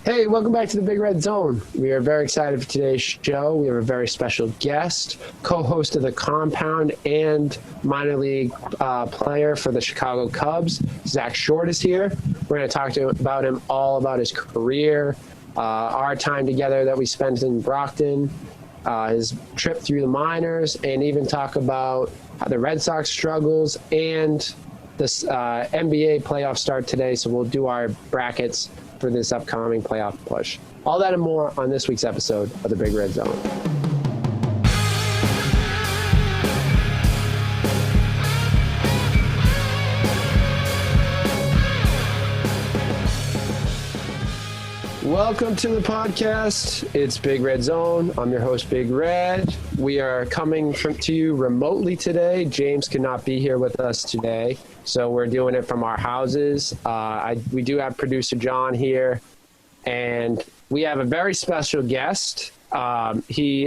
Hey, welcome back to the Big Red Zone. We are very excited for today's show. We have a very special guest, co-host of The Compound and minor league player for the Chicago Cubs. Zack Short is here. We're going to talk about him, all about his career, our time together that we spent in Brockton, his trip through the minors, and even talk about the Red Sox struggles and this NBA playoff start today. So we'll do our brackets for this upcoming playoff push. All that and more on this week's episode of the Big Red Zone. Welcome to the podcast. It's Big Red Zone. I'm your host, Big Red. We are coming to you remotely today. James could not be here with us today, so we're doing it from our houses. We do have producer John here, and we have a very special guest. He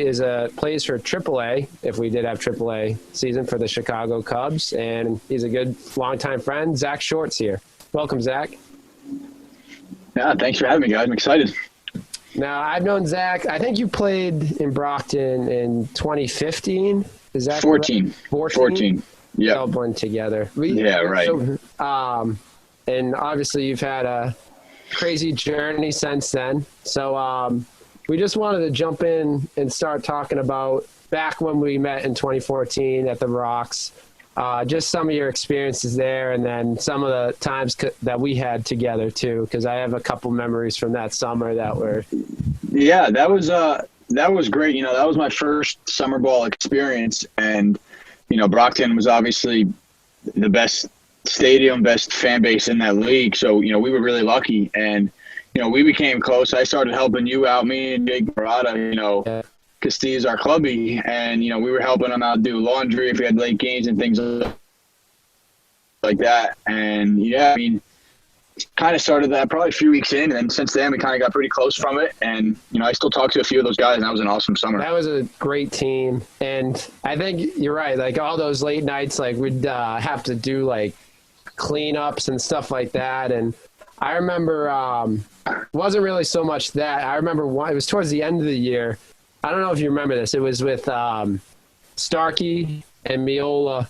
plays for AAA, if we did have AAA season, for the Chicago Cubs, and he's a good longtime friend. Zack Short's here. Welcome, Zack. Yeah, thanks for having me, guys. I'm excited. Now, I've known Zack. I think you played in Brockton in 2015. Is that 14? 14. Yeah. All blend together. Right. So, and obviously, you've had a crazy journey since then. So, we just wanted to jump in and start talking about back when we met in 2014 at the Rox. Just some of your experiences there, and then some of the times that we had together too, because I have a couple memories from that summer that were. Yeah, that was great. You know, that was my first summer ball experience, and Brockton was obviously the best stadium, best fan base in that league. So we were really lucky, and we became close. I started helping you out, me and Jake Barada. Yeah. Castilla's our clubby, and we were helping him out do laundry if we had late games and things like that. And kind of started that probably a few weeks in, and then since then we kind of got pretty close from it. And I still talk to a few of those guys, and that was an awesome summer. That was a great team, and I think you're right. Like all those late nights, like we'd have to do like cleanups and stuff like that. And I remember it wasn't really so much that. I remember it was towards the end of the year. I don't know if you remember this. It was with Starkey and Miola,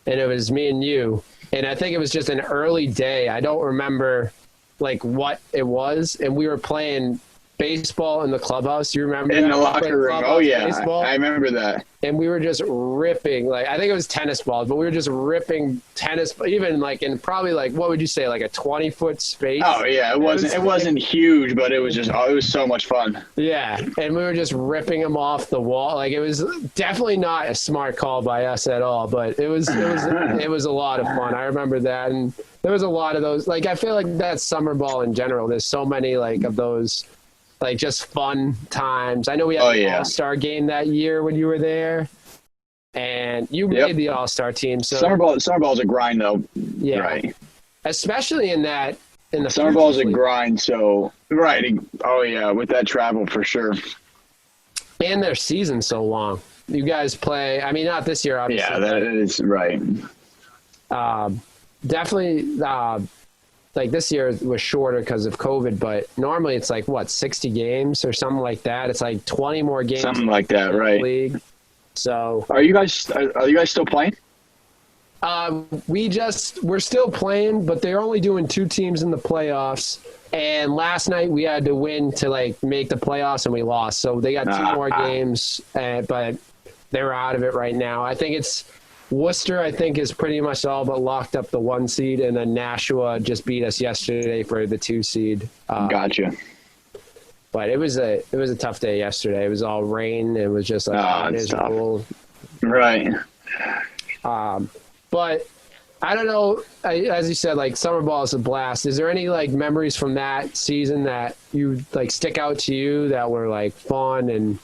and it was me and you. And I think it was just an early day. I don't remember, like, what it was. And we were playing baseball in the clubhouse. You remember in the locker room? Oh, yeah. Baseball. I remember that. And we were just ripping, like, I think it was tennis balls, but we were just ripping tennis, even like in probably like, what would you say, like a 20-foot space? Oh yeah, it wasn't huge, but it was just, it was so much fun. Yeah, and we were just ripping them off the wall. Like it was definitely not a smart call by us at all, but it was a lot of fun. I remember that, and there was a lot of those. Like I feel like that's summer ball in general. There's so many like of those. Like just fun times. I know we had the All-Star game that year when you were there, and you made the All-Star team. So summer ball's a grind, though. Yeah, right. Especially in the summer ball's a grind. So right. Oh yeah, with that travel for sure. And their season's so long. You guys play. I mean, not this year, obviously. Yeah, that is right. Definitely. Like this year was shorter because of COVID, but normally it's like 60 games or something like that. It's like 20 more games. Something like that, right? League. So are you guys still playing? We're still playing, but they're only doing 2 teams in the playoffs. And last night we had to win to like make the playoffs, and we lost. So they got 2 more games, but they're out of it right now. I think it's Worcester, I think, is pretty much all but locked up the 1 seed, and then Nashua just beat us yesterday for the 2 seed. Gotcha. But it was a tough day yesterday. It was all rain. It was just like miserable. Right. But I don't know. As you said, like summer ball is a blast. Is there any like memories from that season that you like stick out to you that were like fun and?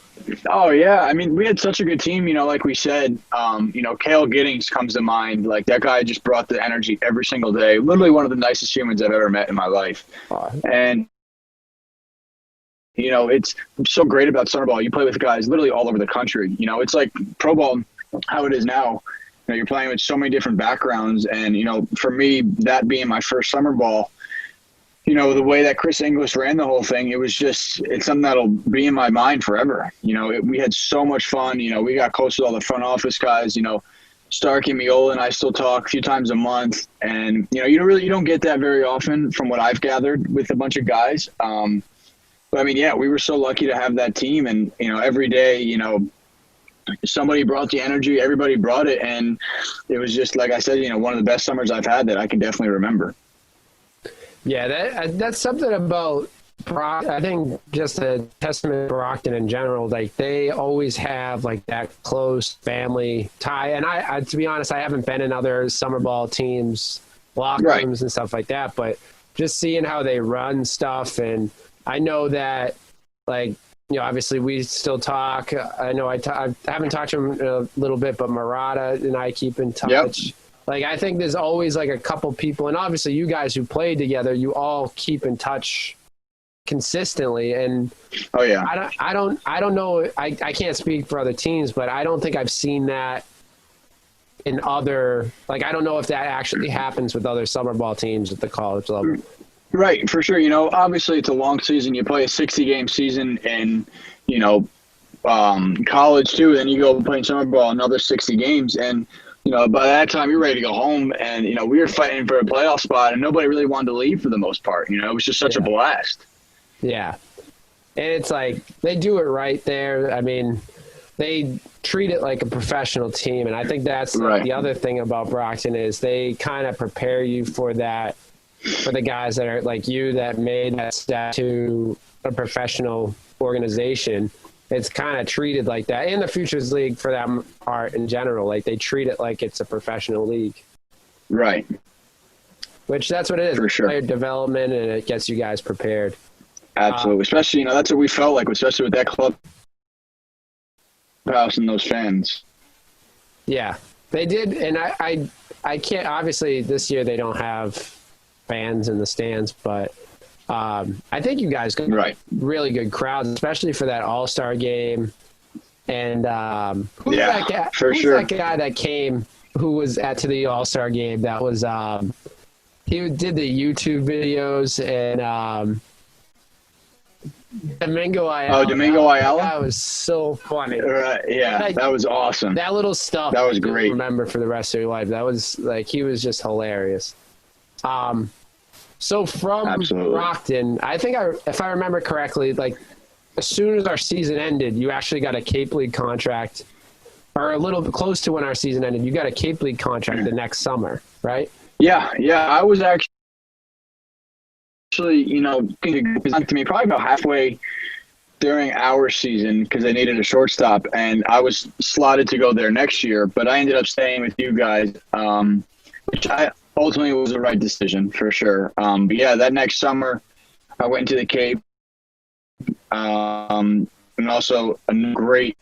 Oh yeah, I mean we had such a good team. Like we said, Cale Giddings comes to mind. Like that guy just brought the energy every single day. Literally one of the nicest humans I've ever met in my life. And it's so great about summer ball. You play with guys literally all over the country. It's like pro ball, how it is now. You're playing with so many different backgrounds, and for me, that being my first summer ball, the way that Chris Inglis ran the whole thing, it's something that'll be in my mind forever. We had so much fun. We got close to all the front office guys. Starkey, Miola, and I still talk a few times a month. And, you don't get that very often from what I've gathered with a bunch of guys. But I mean, yeah, we were so lucky to have that team. And, every day, somebody brought the energy, everybody brought it. And it was just, like I said, one of the best summers I've had that I can definitely remember. Yeah, that's something about I think just a testament to Brockton in general. Like, they always have like that close family tie. And I to be honest, I haven't been in other summer ball teams, locker rooms and stuff like that, but just seeing how they run stuff. And I know that, like, obviously we still talk. I know I haven't talked to him in a little bit, but Murata and I keep in touch. Yep. Like, I think there's always like a couple people, and obviously you guys who played together, you all keep in touch consistently. And oh yeah, I don't know. I can't speak for other teams, but I don't think I've seen that in other, like, I don't know if that actually happens with other summer ball teams at the college level. Right, for sure. Obviously it's a long season. You play a 60-game season in, college too. Then you go play summer ball another 60 games, and by that time you're ready to go home. And we were fighting for a playoff spot, and nobody really wanted to leave for the most part. It was just such a blast. Yeah, and it's like they do it right there. I mean, they treat it like a professional team, and I think that's the other thing about Brockton is they kind of prepare you for that. For the guys that are like you that made that step to a professional organization, it's kind of treated like that. And the Futures League, for that part in general, like they treat it like it's a professional league. Right. Which that's what it is. For sure. Player development, and it gets you guys prepared. Absolutely. Especially, that's what we felt like, especially with that clubhouse and those fans. Yeah, they did. And I can't, obviously this year they don't have fans in the stands, but I think you guys got really good crowds, especially for that All-Star game. And who's that guy that came, who was to the All-Star game? That was he did the YouTube videos, and Domingo Ayala. Oh, Domingo Ayala? That was so funny. Yeah, like, that was awesome. That little stuff. That was great. Remember for the rest of your life. That was like, he was just hilarious. So from Brockton, I think if I remember correctly, like as soon as our season ended, you actually got a Cape League contract, or a little bit close to when our season ended. You got a Cape League contract the next summer, right? Yeah. I was actually, to me probably about halfway during our season because they needed a shortstop, and I was slotted to go there next year, but I ended up staying with you guys, which ultimately was the right decision for sure. But yeah, that next summer I went to the Cape, and also a great,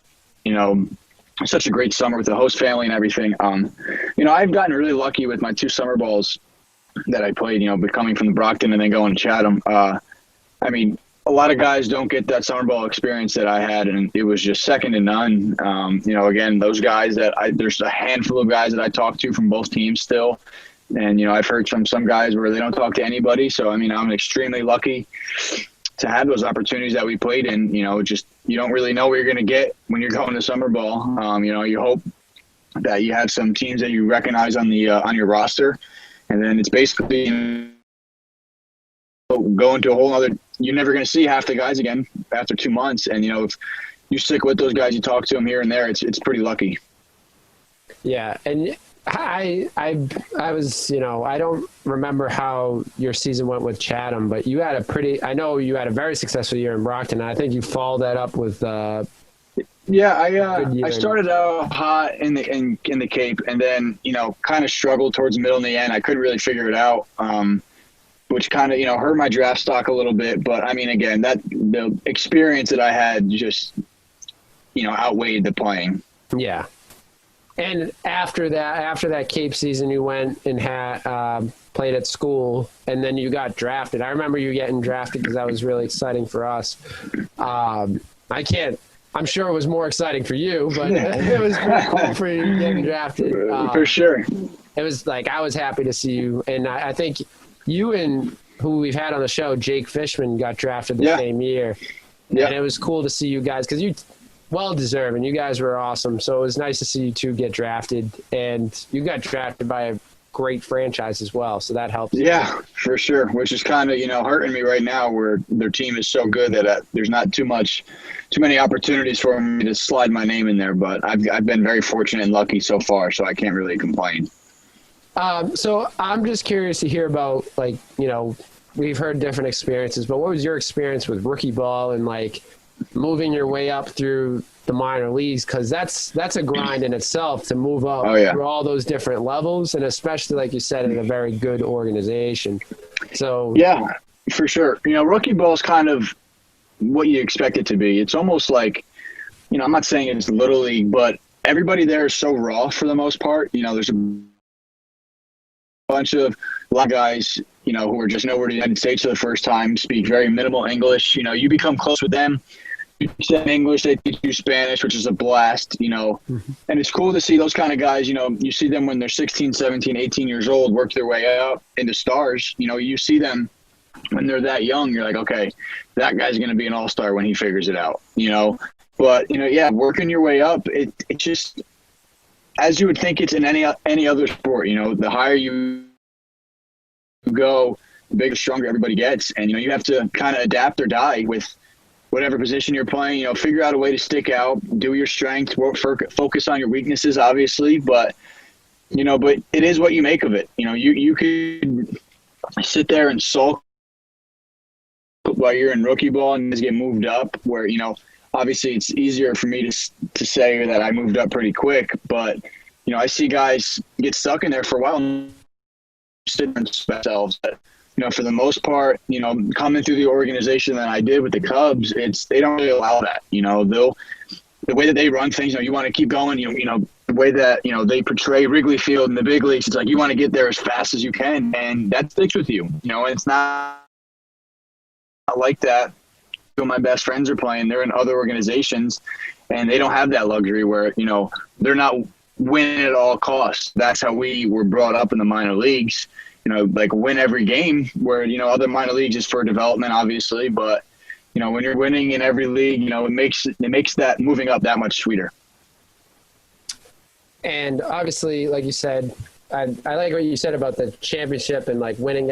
such a great summer with the host family and everything. I've gotten really lucky with my 2 summer balls that I played, but coming from the Brockton and then going to Chatham. I mean, a lot of guys don't get that summer ball experience that I had, and it was just second to none. Again, those guys there's a handful of guys that I talk to from both teams still. And, I've heard from some guys where they don't talk to anybody. So, I mean, I'm extremely lucky to have those opportunities that we played in. You don't really know what you're going to get when you're going to summer ball. You hope that you have some teams that you recognize on your roster. And then it's basically going to a whole other – you're never going to see half the guys again after 2 months. And, if you stick with those guys, you talk to them here and there, it's pretty lucky. Yeah, and – I was, I don't remember how your season went with Chatham, but you had I know you had a very successful year in Brockton. I think you followed that up with, I started out hot in the Cape, and then, kind of struggled towards the middle and the end. I couldn't really figure it out, which kind of, hurt my draft stock a little bit. But I mean, again, the experience that I had just, outweighed the playing. Yeah. And after that Cape season, you went and played at school, and then you got drafted. I remember you getting drafted because that was really exciting for us. I'm sure it was more exciting for you, but it was pretty cool for you getting drafted. For sure. It was like, I was happy to see you. And I think you and who we've had on the show, Jake Fishman, got drafted the same year. Yeah. And it was cool to see you guys, because you well-deserved, and you guys were awesome. So it was nice to see you two get drafted. And you got drafted by a great franchise as well, so that helps. Yeah, for sure, which is kind of, hurting me right now, where their team is so good that there's not too many opportunities for me to slide my name in there. But I've been very fortunate and lucky so far, so I can't really complain. So I'm just curious to hear about, like, we've heard different experiences, but what was your experience with rookie ball and, like, moving your way up through the minor leagues? Because that's a grind in itself to move up through all those different levels, and especially, like you said, in a very good organization. So yeah, for sure. Rookie ball is kind of what you expect it to be. It's almost like, I'm not saying it's little league, but everybody there is so raw for the most part. There's a lot of guys, who are just nowhere to the United States for the first time, speak very minimal English. You become close with them. You speak English, they teach you Spanish, which is a blast, and it's cool to see those kind of guys. You see them when they're 16, 17, 18 years old, work their way up into stars. You see them when they're that young, you're like, okay, that guy's going to be an all-star when he figures it out, But, working your way up, it just, as you would think it's in any other sport, the higher you go, the bigger, stronger everybody gets. And, you have to kind of adapt or die with whatever position you're playing. Figure out a way to stick out, do your strengths, focus on your weaknesses, obviously. But it is what you make of it. You could sit there and sulk while you're in rookie ball and just get moved up, where, obviously it's easier for me to say that I moved up pretty quick. But, I see guys get stuck in there for a while and sit themselves. For the most part, coming through the organization that I did with the Cubs, they don't really allow that. The way that they run things, you want to keep going. The way that they portray Wrigley Field in the big leagues, it's like you want to get there as fast as you can, and that sticks with you. And it's not like that. Two of my best friends are playing; they're in other organizations, and they don't have that luxury where they're not winning at all costs. That's how we were brought up in the minor leagues. Like win every game, where, other minor leagues is for development, obviously. But, when you're winning in every league, it makes that moving up that much sweeter. And obviously, like you said, I like what you said about the championship and, like, winning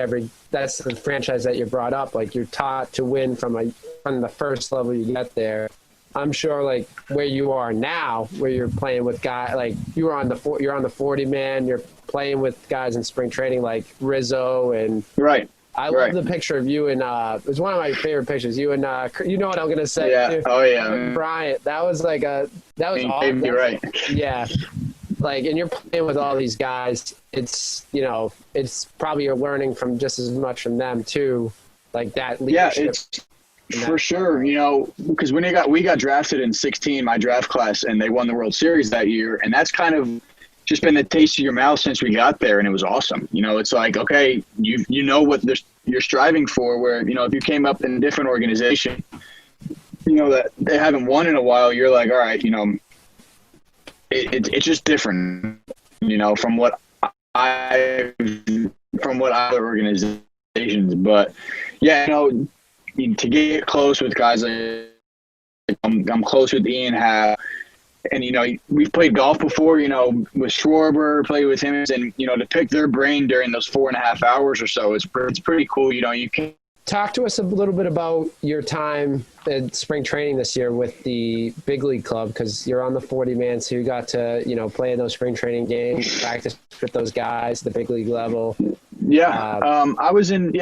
that's the franchise that you brought up. Like, you're taught to win from the first level you get there. I'm sure, like, where you are now, where you're playing with guys, like, you're on the 40-man, you're playing with guys in spring training like Rizzo and right. I love the picture of you and it was one of my favorite pictures. You and you know what I'm gonna say? Yeah. Too. Oh yeah. Bryant. That was awesome. You're right. Yeah. Like, and you're playing with all these guys. It's it's probably you're learning from just as much from them too. Like that leadership. Yeah, it's for sure. Because when we got drafted in 2016, my draft class, and they won the World Series that year, and that's kind of just been a taste of your mouth since we got there, and it was awesome. It's like, okay, you know what you're striving for, where, if you came up in a different organization, that they haven't won in a while, you're like, all right, it's just different, from what other organizations. But yeah, to get close with guys like I'm close with Ian Howe. And, we've played golf before, with Schwarber, played with him. And, to pick their brain during those 4.5 hours or so, it's pretty cool. You can talk to us a little bit about your time in spring training this year with the big league club, because you're on the 40-man. So you got to, play in those spring training games, practice with those guys, the big league level. Yeah. I was in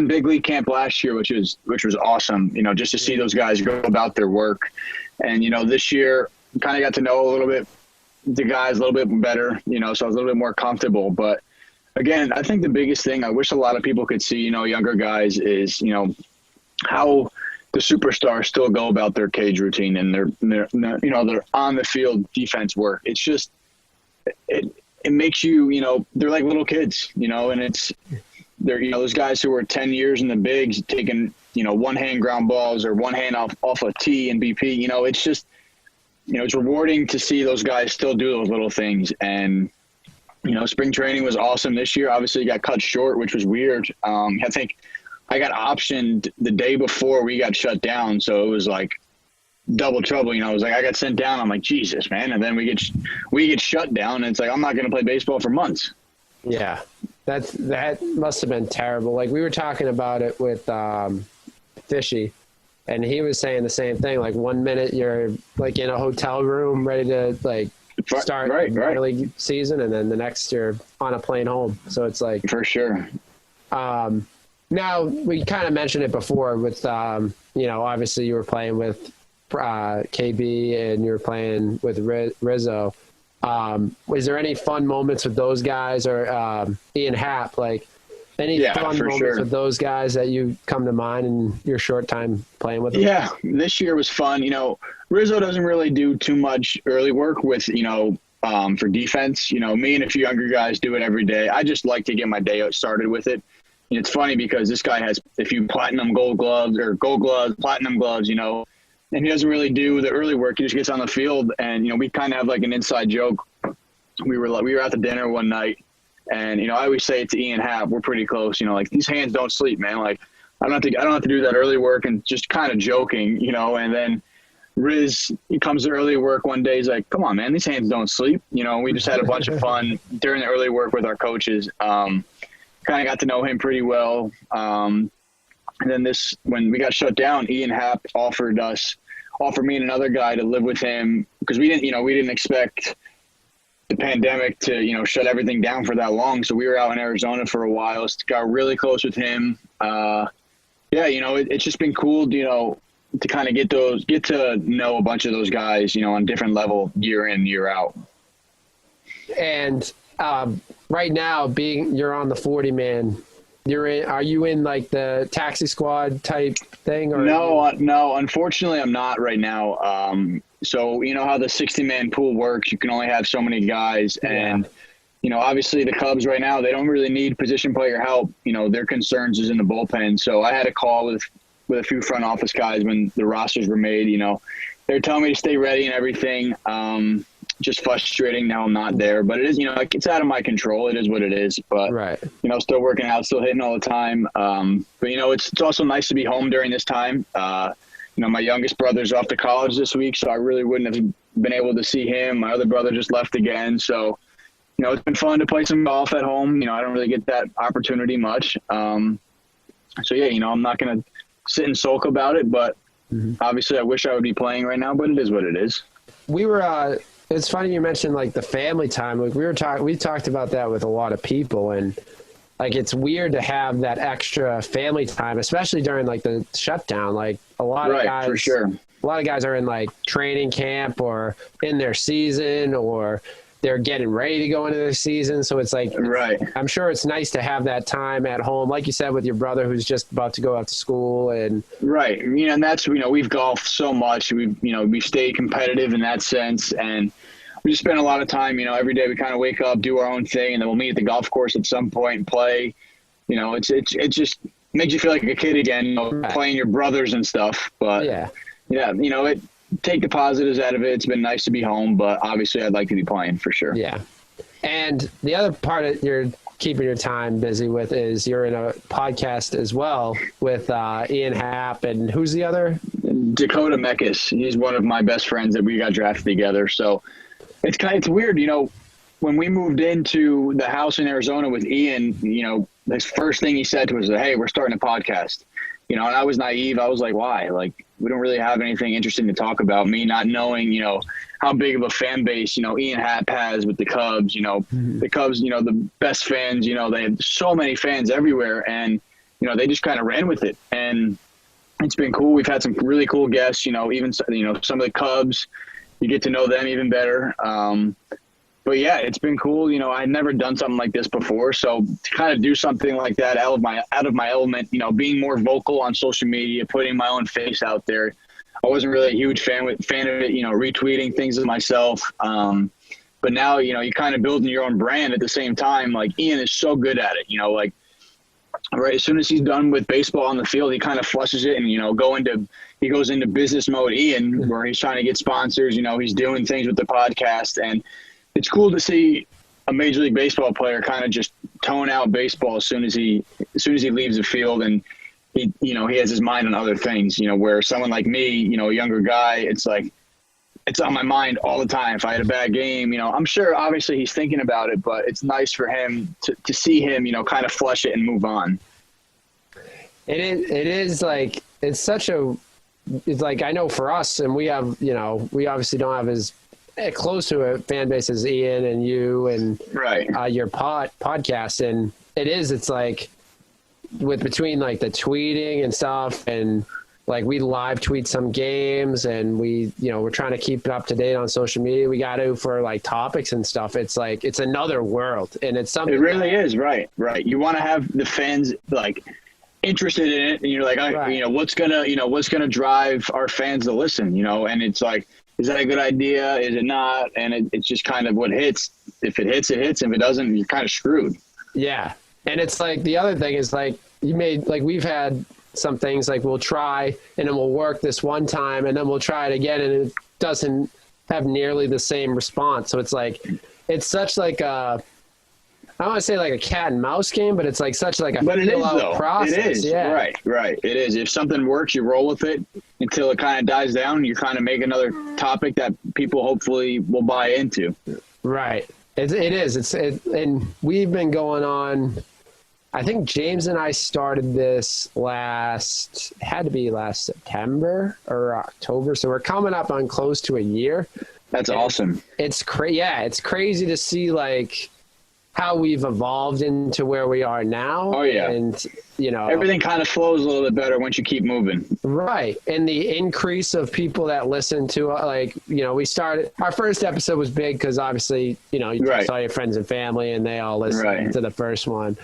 big league camp last year, which was awesome, just to see those guys go about their work. And, this year, kind of got to know the guys a little bit better, so I was a little bit more comfortable. But again, I think the biggest thing I wish a lot of people could see, younger guys, is, how the superstars still go about their cage routine and their on the field defense work. It's just, it makes you, they're like little kids, and they're, those guys who are 10 years in the bigs taking, one hand ground balls or one hand off a tee and BP, it's just, it's rewarding to see those guys still do those little things. And, spring training was awesome this year. Obviously, it got cut short, which was weird. I think I got optioned the day before we got shut down, so it was like double trouble. It was like I got sent down. I'm like, Jesus, man. And then we get shut down, and it's like I'm not going to play baseball for months. Yeah, that must have been terrible. Like we were talking about it with Fishy, and he was saying the same thing. Like 1 minute you're like in a hotel room ready to like start minor league season, and then the next you're on a plane home. So it's like for sure. Now we kind of mentioned it before with obviously you were playing with KB and you were playing with Rizzo. Was there any fun moments with those guys or Ian Happ? Like any fun moments with those guys that you come to mind in your short time playing with them? Yeah, this year was fun. Rizzo doesn't really do too much early work with, for defense. Me and a few younger guys do it every day. I just like to get my day started with it. And it's funny because this guy has a few platinum gold gloves, platinum gloves, and he doesn't really do the early work. He just gets on the field, and, we kind of have like an inside joke. We were at the dinner one night, and, I always say it to Ian Happ, we're pretty close, like these hands don't sleep, man. Like I don't have to do that early work, and just kind of joking, and then Riz, he comes to early work one day. He's like, come on, man, these hands don't sleep. We just had a bunch of fun during the early work with our coaches. Kind of got to know him pretty well. And then when we got shut down, Ian Happ offered me and another guy to live with him because we didn't expect the pandemic to, shut everything down for that long. So we were out in Arizona for a while. Got really close with him. It's just been cool, to kind of get to know a bunch of those guys, on different level year in, year out. And right now, you're on the 40-man, are you in like the taxi squad type thing? Or no, unfortunately I'm not right now. So you know how the 60-man pool works, you can only have so many guys. And, obviously the Cubs right now, they don't really need position player help. Their concerns is in the bullpen. So I had a call with a few front office guys when the rosters were made. They're telling me to stay ready and everything. Just frustrating now I'm not there, but it is, it's out of my control. It is what it is, but still working out, still hitting all the time. But it's also nice to be home during this time. My youngest brother's off to college this week, so I really wouldn't have been able to see him. My other brother just left again. So, it's been fun to play some golf at home. I don't really get that opportunity much. I'm not going to sit and sulk about it, but obviously I wish I would be playing right now, but it is what it is. We were, it's funny you mentioned like the family time. Like we talked about that with a lot of people, and like it's weird to have that extra family time, especially during like the shutdown. Like a lot of guys, for sure. A lot of guys are in like training camp or in their season, or they're getting ready to go into the season. So it's like, I'm sure it's nice to have that time at home, like you said, with your brother who's just about to go out to school. And and that's, we've golfed so much. We stay competitive in that sense. And we just spend a lot of time, every day we kind of wake up, do our own thing, and then we'll meet at the golf course at some point and play. It just makes you feel like a kid again, playing your brothers and stuff. But take the positives out of it. It's been nice to be home, but obviously I'd like to be playing for sure. Yeah. And the other part that you're keeping your time busy with is you're in a podcast as well with Ian Happ, and who's the other? Dakota Meckes. He's one of my best friends that we got drafted together. So it's weird, when we moved into the house in Arizona with Ian, his first thing he said to us was, hey, we're starting a podcast. And I was naive. I was like, why? Like, we don't really have anything interesting to talk about. Me not knowing, how big of a fan base, Ian Happ has with the Cubs. The Cubs, the best fans, they have so many fans everywhere. And, they just kind of ran with it. And it's been cool. We've had some really cool guests, even, some of the Cubs. You get to know them even better. But yeah, it's been cool. I'd never done something like this before. So to kind of do something like that out of my element, being more vocal on social media, putting my own face out there. I wasn't really a huge fan of it, retweeting things of myself. But now, you kind of building your own brand at the same time. Like Ian is so good at it, right. As soon as he's done with baseball on the field, he kind of flushes it and, he goes into business mode, Ian, where he's trying to get sponsors, he's doing things with the podcast. And it's cool to see a Major League Baseball player kind of just tone out baseball as soon as he leaves the field, and he has his mind on other things. Where someone like me, a younger guy, it's like it's on my mind all the time. If I had a bad game, I'm sure obviously he's thinking about it, but it's nice for him to see him, kind of flush it and move on. It is like it's like I know for us, and we have we obviously don't have as close to a fan base as Ian and you and right. Your podcast, and it's like between like the tweeting and stuff, and like we live tweet some games, and we're trying to keep it up to date on social media. We got to for like topics and stuff. It's like it's another world, and it's something. It really is, right. You want to have the fans like interested in it, and you're like, right. what's gonna drive our fans to listen, and it's like, is that a good idea? Is it not? And it's just kind of what hits. If it hits, it hits. If it doesn't, you're kind of screwed. Yeah, and it's like the other thing is like we've had some things like we'll try and then we'll work this one time and then we'll try it again and it doesn't have nearly the same response. So it's like it's such like a. I don't want to say like a cat and mouse game, but it's like such like a process. It is. Yeah. Right. It is. If something works, you roll with it until it kind of dies down and you kind of make another topic that people hopefully will buy into. Right. It is. And we've been going on, I think James and I started this had to be last September or October. So we're coming up on close to a year. That's awesome. It's it's crazy to see like how we've evolved into where we are now. Oh yeah. And everything kind of flows a little bit better once you keep moving. Right. And the increase of people that listen to we started, our first episode was big because obviously, you saw your friends and family and they all listened to the first one.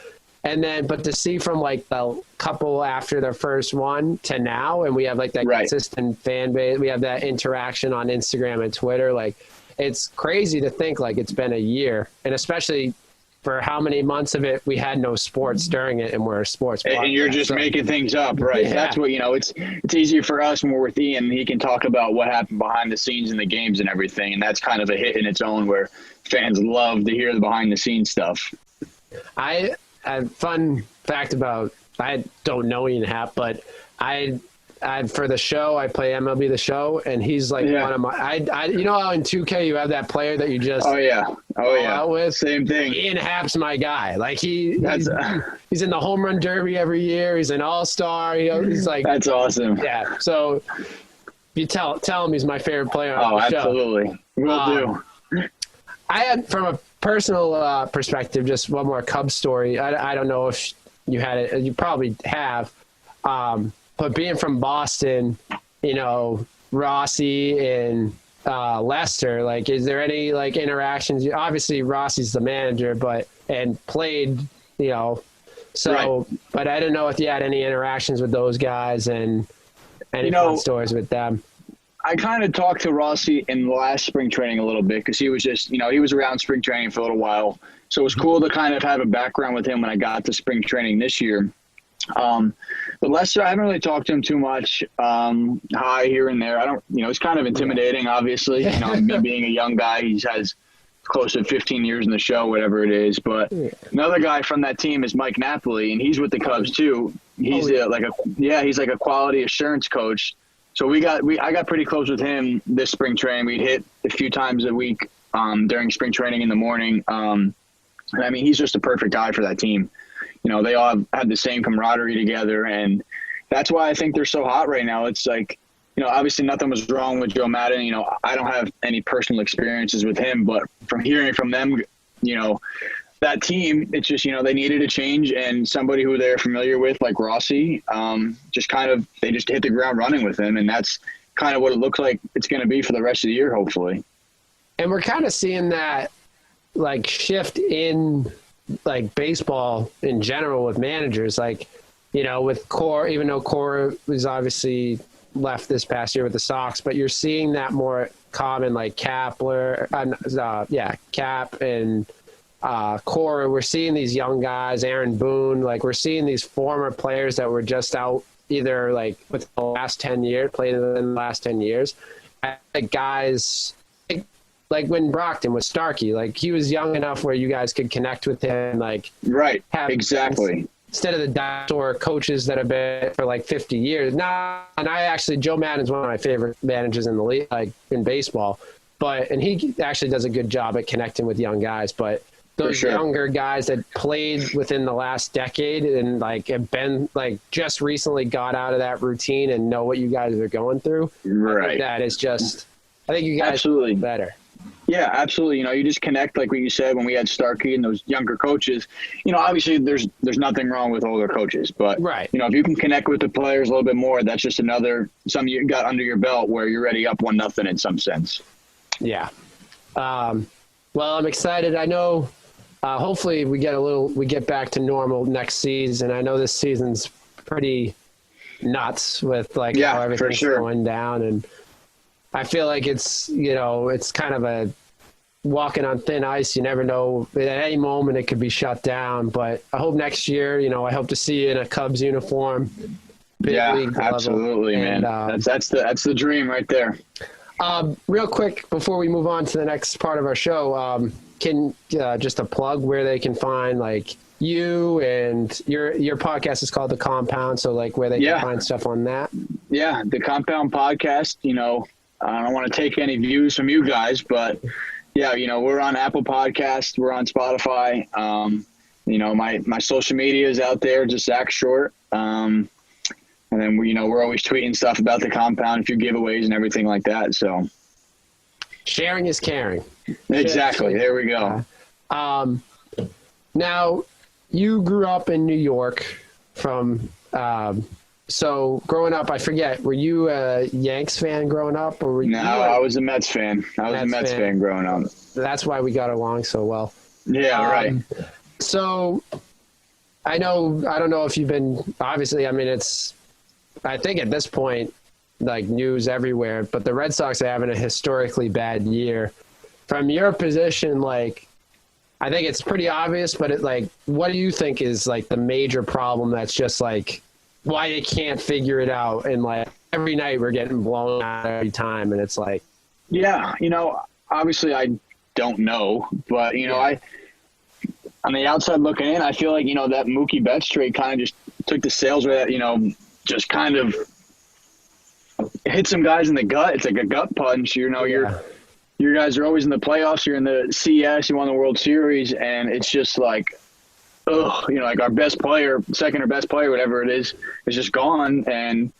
And then, but to see from like the couple after their first one to now, and we have like that consistent fan base, we have that interaction on Instagram and Twitter. Like it's crazy to think like it's been a year, and especially for how many months of it we had no sports during it, and we're a sports podcast. And you're just making things up, right? Yeah. That's what it's easier for us when we're with Ian. He can talk about what happened behind the scenes in the games and everything, and that's kind of a hit in its own where fans love to hear the behind the scenes stuff. Fun fact about, I don't know Ian Happ, but I for the show I play MLB The Show, and he's like one of my how in 2K you have that player that you just out with. Same thing. Ian Happ's my guy. Like he's in the home run derby every year. He's an all-star. He's like, that's awesome. Yeah. So you tell him he's my favorite player on the show. Absolutely. Will do. I had, from a personal perspective, just one more Cubs story. I don't know if you had it. You probably have. But being from Boston, Rossi and Lester, like, is there any like interactions? Obviously, Rossi's the manager, and played, so. Right. But I didn't know if you had any interactions with those guys and any fun stories with them. I kind of talked to Rossi in the last spring training a little bit because he was just, he was around spring training for a little while. So it was cool to kind of have a background with him when I got to spring training this year. But Lester, I haven't really talked to him too much. Hi here and there. I don't, it's kind of intimidating, obviously. Me being a young guy, he has close to 15 years in the show, whatever it is. But another guy from that team is Mike Napoli, and he's with the Cubs too. He's he's like a quality assurance coach. So I got pretty close with him this spring training. We'd hit a few times a week during spring training in the morning. And I mean, he's just a perfect guy for that team. They all have the same camaraderie together, and that's why I think they're so hot right now. It's like, obviously nothing was wrong with Joe Madden. I don't have any personal experiences with him, but from hearing from them, that team, it's just, they needed a change, and somebody who they're familiar with, like Rossi, they just hit the ground running with him, and that's kind of what it looks like it's going to be for the rest of the year, hopefully. And we're kind of seeing that, like, shift in – like baseball in general with managers, like, with Cora, even though Cora was obviously left this past year with the Sox, but you're seeing that more common, like Cap and Cora. We're seeing these young guys, Aaron Boone, like we're seeing these former players that were just out either like with the last 10 years, played in the last 10 years. Like guys, like when Brockton was Starkey, like he was young enough where you guys could connect with him, like Right. have Exactly. instead of the dinosaur coaches that have been for like 50 years. Now, and Joe Madden's one of my favorite managers in the league, like in baseball, and he actually does a good job at connecting with young guys, but those younger guys that played within the last decade and like have been like just recently got out of that routine and know what you guys are going through. Right. I think that is just, I think you guys Absolutely are better. Yeah, absolutely. You know, you just connect, like what you said, when we had Starkey and those younger coaches. You know, obviously there's nothing wrong with older coaches, but Right. you know, if you can connect with the players a little bit more, that's just something you got under your belt where you're already up 1-0 in some sense. Yeah. Well, I'm excited. I know. Hopefully, we get back to normal next season. I know this season's pretty nuts with like how everything's going down, and I feel like it's kind of a walking on thin ice. You never know. At any moment, it could be shut down. But I hope next year, I hope to see you in a Cubs uniform. Absolutely, man. That's the dream right there. Real quick before we move on to the next part of our show, can just a plug where they can find like you and your podcast is called The Compound, so like where they can find stuff on that. Yeah, The Compound podcast. I don't want to take any views from you guys, but yeah, we're on Apple Podcasts, we're on Spotify. My social media is out there, just Zack Short. And then we're always tweeting stuff about The Compound, a few giveaways and everything like that. So sharing is caring. Exactly. There we go. Now you grew up in New York so growing up, I forget, were you a Yanks fan growing up? Or I was a Mets fan. I was a Mets fan growing up. That's why we got along so well. Yeah, right. So I don't know if you've been, obviously, I mean, I think at this point, like news everywhere, but the Red Sox are having a historically bad year. From your position, like, I think it's pretty obvious, but what do you think is like the major problem that's just like why they can't figure it out? And like every night we're getting blown out every time, and it's like, yeah, obviously I don't know, but I on the outside looking in, I feel like that Mookie Betts trade kind of just took the sails with it, just kind of hit some guys in the gut. It's like a gut punch. Your guys are always in the playoffs. You're in the CS. You won the World Series, and it's just like, like our best player, second or best player, whatever it is just gone, and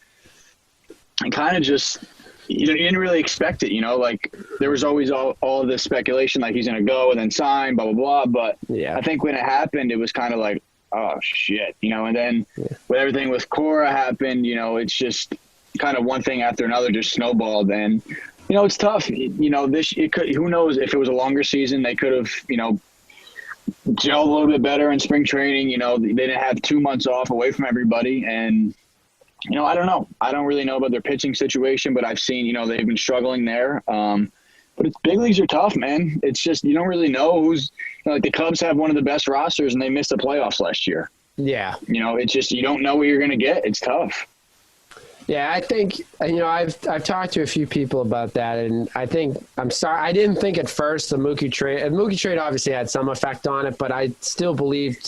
kind of just you didn't really expect it. Like there was always all of this speculation, like he's going to go and then sign, blah blah blah. But I think when it happened, it was kind of like, oh shit, and then with everything with Cora happened, it's just kind of one thing after another just snowballed, and it's tough. Who knows if it was a longer season, they could have gelled a little bit better in spring training. They didn't have 2 months off away from everybody, and I don't know. I don't really know about their pitching situation, but I've seen they've been struggling there. But big leagues are tough, man. It's just you don't really know who's like the Cubs have one of the best rosters, and they missed the playoffs last year. Yeah, it's just you don't know what you're going to get. It's tough. Yeah, I think I've talked to a few people about that, and I think I'm sorry. I didn't think at first the Mookie trade. And Mookie trade obviously had some effect on it, but I still believe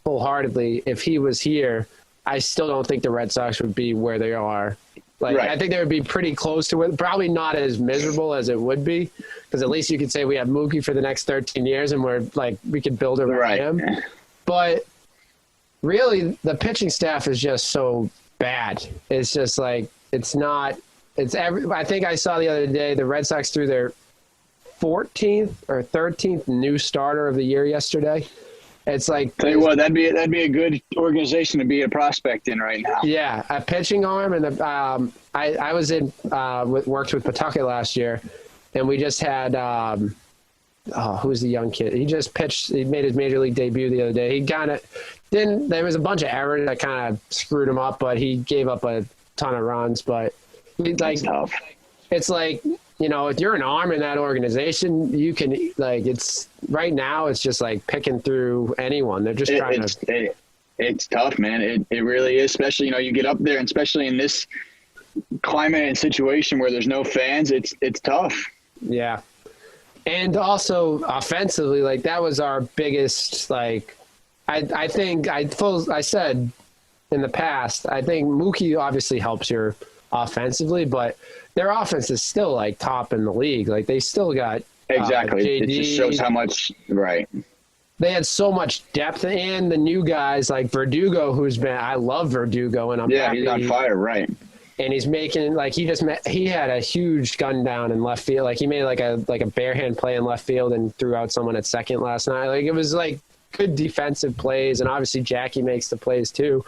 full-heartedly if he was here, I still don't think the Red Sox would be where they are. I think they would be pretty close to it. Probably not as miserable as it would be, because at least you could say we have Mookie for the next 13 years, and we could build around him. But really, the pitching staff is just so bad. It's just like I think I saw the other day the Red Sox threw their 14th or 13th new starter of the year yesterday. It's like, tell you what, that'd be a good organization to be a prospect in right now. Yeah, a pitching arm, and I was worked with Pawtucket last year, and we just had who's the young kid? He just pitched. He made his major league debut the other day. He kind of didn't. There was a bunch of errors that kind of screwed him up, but he gave up a ton of runs. But it's like if you're an arm in that organization, you can it's right now. It's just like picking through anyone. They're just trying to. It's tough, man. It really is. Especially you get up there, and especially in this climate and situation where there's no fans, it's tough. Yeah. And also offensively, like that was our biggest, like, I think I said in the past, I think Mookie obviously helps your offensively, but their offense is still like top in the league. Like they still got Exactly. JD. It just shows how much, right. They had so much depth, and the new guys like Verdugo, I love Verdugo, and I'm happy. He's on fire, right. And he's making he had a huge gun down in left field. Like he made like a bare hand play in left field and threw out someone at second last night. Like it was like good defensive plays, and obviously Jackie makes the plays too.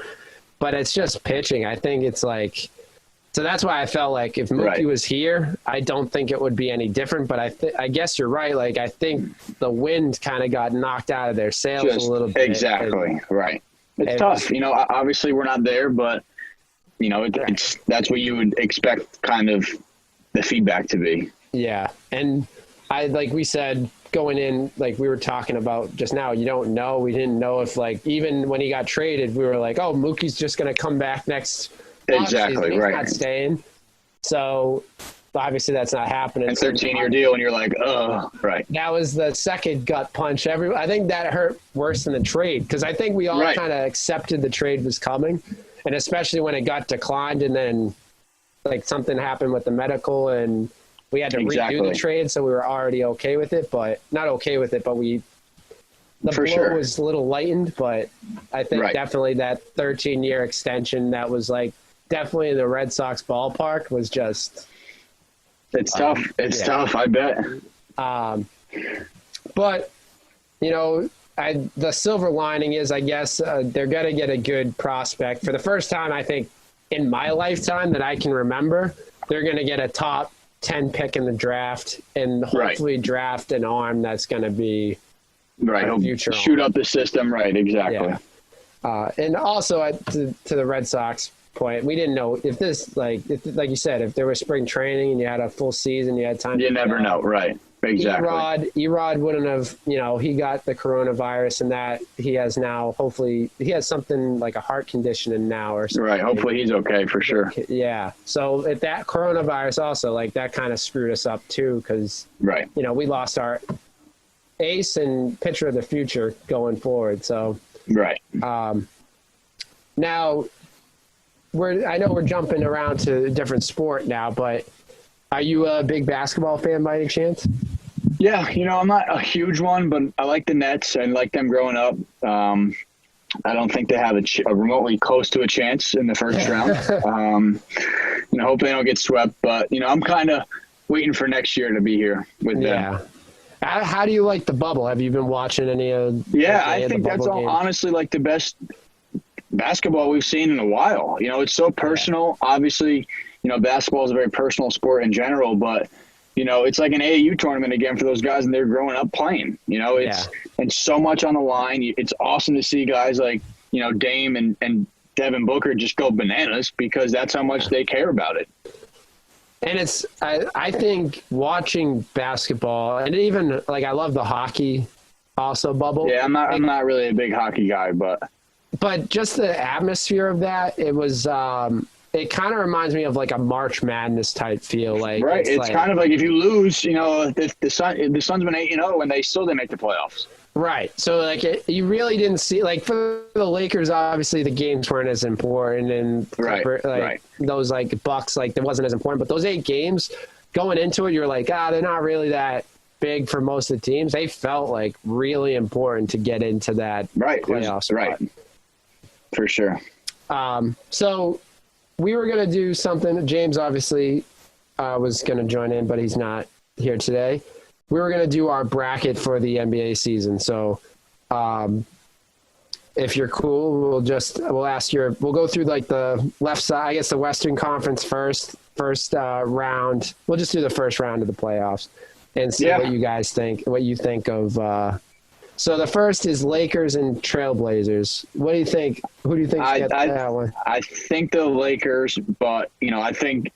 But it's just pitching. I think it's like, so that's why I felt like if Mookie was here, I don't think it would be any different. But I guess you're right. Like I think the wind kind of got knocked out of their sails a little bit. Exactly, right. It's tough. Obviously we're not there, but it's that's what you would expect kind of the feedback to be. Yeah. And like we said, going in, like we were talking about just now, you don't know. We didn't know if like, even when he got traded, we were like, oh, Mookie's just going to come back next. Exactly. He's right. not staying. So obviously that's not happening. And 13-year deal. And you're like, oh, right. That was the second gut punch. I think that hurt worse than the trade. Cause I think we all kind of accepted the trade was coming. And especially when it got declined and then like something happened with the medical and we had to redo the trade. So we were already okay with it, but not okay with it, but the blow was a little lightened, but I think definitely that 13-year extension that was like definitely in the Red Sox ballpark was just. It's tough. It's tough. I bet. But, the silver lining is, I guess, they're going to get a good prospect. For the first time, I think, in my lifetime that I can remember, they're going to get a top 10 pick in the draft and hopefully draft an arm that's going to be future shoot up the system. Right, exactly. Yeah. And also, to the Red Sox point, we didn't know if this, like you said, if there was spring training and you had a full season, you had time. You never know, right. Exactly. Erod wouldn't have, he got the coronavirus and that he has now, hopefully he has something like a heart condition now or something. Right. Hopefully he's okay for sure. Yeah. So if that coronavirus also, like that kind of screwed us up too. Cause we lost our ace and pitcher of the future going forward. So, now I know we're jumping around to a different sport now, but are you a big basketball fan by any chance? Yeah, I'm not a huge one, but I like the Nets. I like them growing up. I don't think they have a remotely close to a chance in the first round. Hope they don't get swept, but I'm kind of waiting for next year to be here with them. How do you like the bubble? Have you been watching any of? Yeah, I think that's honestly like the best basketball we've seen in a while. It's so personal. Obviously, basketball is a very personal sport in general, but it's like an AAU tournament again for those guys, and they're growing up playing. And so much on the line. It's awesome to see guys like Dame and Devin Booker just go bananas because that's how much they care about it. And I think watching basketball, and even like I love the hockey also bubble. Yeah, I'm not really a big hockey guy, but just the atmosphere of that, it was it kind of reminds me of like a March Madness type feel. Like it's like, kind of like if you lose, the Suns went 8-0 and they still didn't make the playoffs. Right. So like you really didn't see, like for the Lakers, obviously the games weren't as important, and those like Bucks, like it wasn't as important. But those 8 games going into it, you're like, they're not really that big for most of the teams. They felt like really important to get into that playoff spot. Right. For sure. So we were going to do something. James obviously was going to join in, but he's not here today. We were going to do our bracket for the NBA season. So if you're cool, we'll go through like the left side, I guess the Western Conference first round. We'll just do the first round of the playoffs and see what you guys think, what you think of. So the first is Lakers and Trailblazers. What do you think? Who do you think gets that one? I think the Lakers, but I think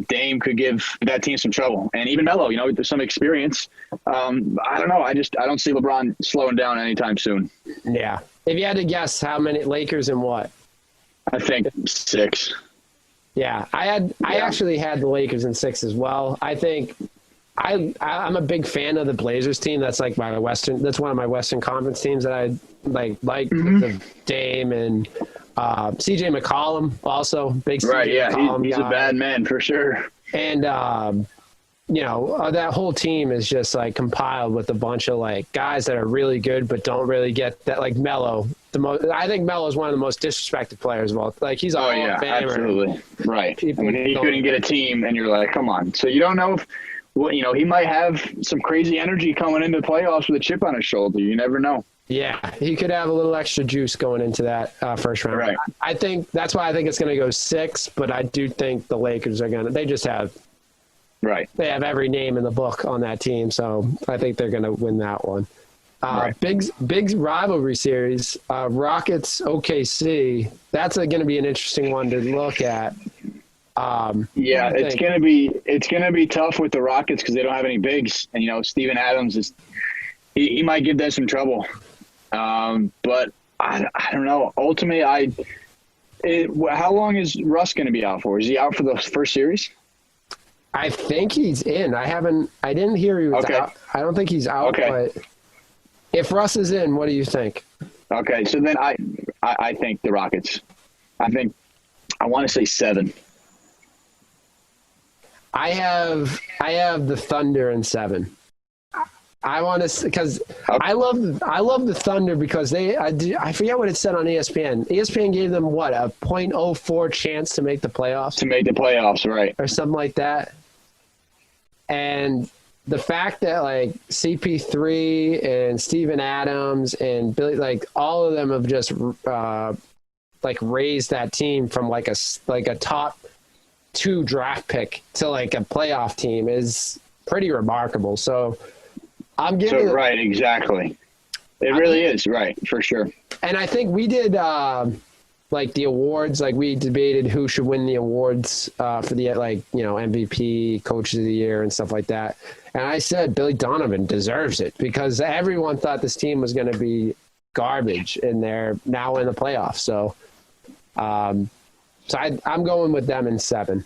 Dame could give that team some trouble, and even Melo, with some experience. I don't know. I don't see LeBron slowing down anytime soon. Yeah. If you had to guess, how many Lakers and what? I think 6. Yeah, I actually had the Lakers in 6 as well. I think I'm a big fan of the Blazers team. That's like that's one of my Western Conference teams that I like because of Dame and CJ McCollum also big Right, CJ yeah, McCollum he's a guy. bad man for sure. And that whole team is just like compiled with a bunch of like guys that are really good but don't really get that. Like Melo, I think Melo is one of the most disrespected players of all. Like he's a Hall of Famer. Absolutely right. People I mean, he don't- couldn't get a team, and you're like, come on. So you don't know if he might have some crazy energy coming into the playoffs with a chip on his shoulder. You never know. Yeah, he could have a little extra juice going into that first round. Right. I think that's why I think it's going to go 6, but I do think the Lakers are going to. They just have. Right. They have every name in the book on that team, so I think they're going to win that one. Right. Big rivalry series, Rockets OKC. That's going to be an interesting one to look at. Yeah, it's gonna be tough with the Rockets because they don't have any bigs, and Steven Adams he might give them some trouble. But I don't know. Ultimately, how long is Russ going to be out for? Is he out for the first series? I think he's in. I didn't hear he was out. I don't think he's out, but if Russ is in, what do you think? Okay, so then I think the Rockets. I want to say 7. I have the Thunder in 7. I want to because I love the Thunder because I forget what it said on ESPN. ESPN gave them what, a .04 chance to make the playoffs. To make the playoffs, right? Or something like that. And the fact that like CP3 and Steven Adams and Billy, like all of them have just like raised that team from like a top 2 draft pick to like a playoff team is pretty remarkable. So I'm giving right, exactly. It really is, right, for sure. And I think we did like the awards, like we debated who should win the awards for the MVP, Coach of the Year, and stuff like that. And I said Billy Donovan deserves it because everyone thought this team was going to be garbage, and they're now in the playoffs. So, I'm going with them in 7.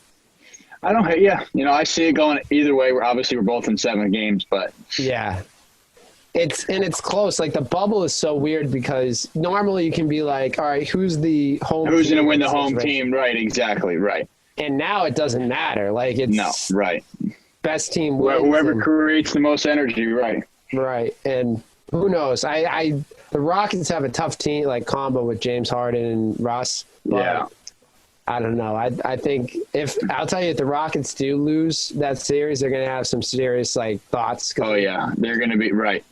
I see it going either way. We're both in 7 games, but yeah. It's close. Like the bubble is so weird because normally you can be like, all right, who's the home? Who's going to win the situation? home team? Right, exactly, right. And now it doesn't matter. Like it's right. Best team wins. Whoever creates the most energy, right. Right, and who knows? The Rockets have a tough team like combo with James Harden and Russ. But yeah. I don't know. I think I'll tell you, if the Rockets do lose that series, they're going to have some serious like thoughts. Oh yeah, they're going to be right.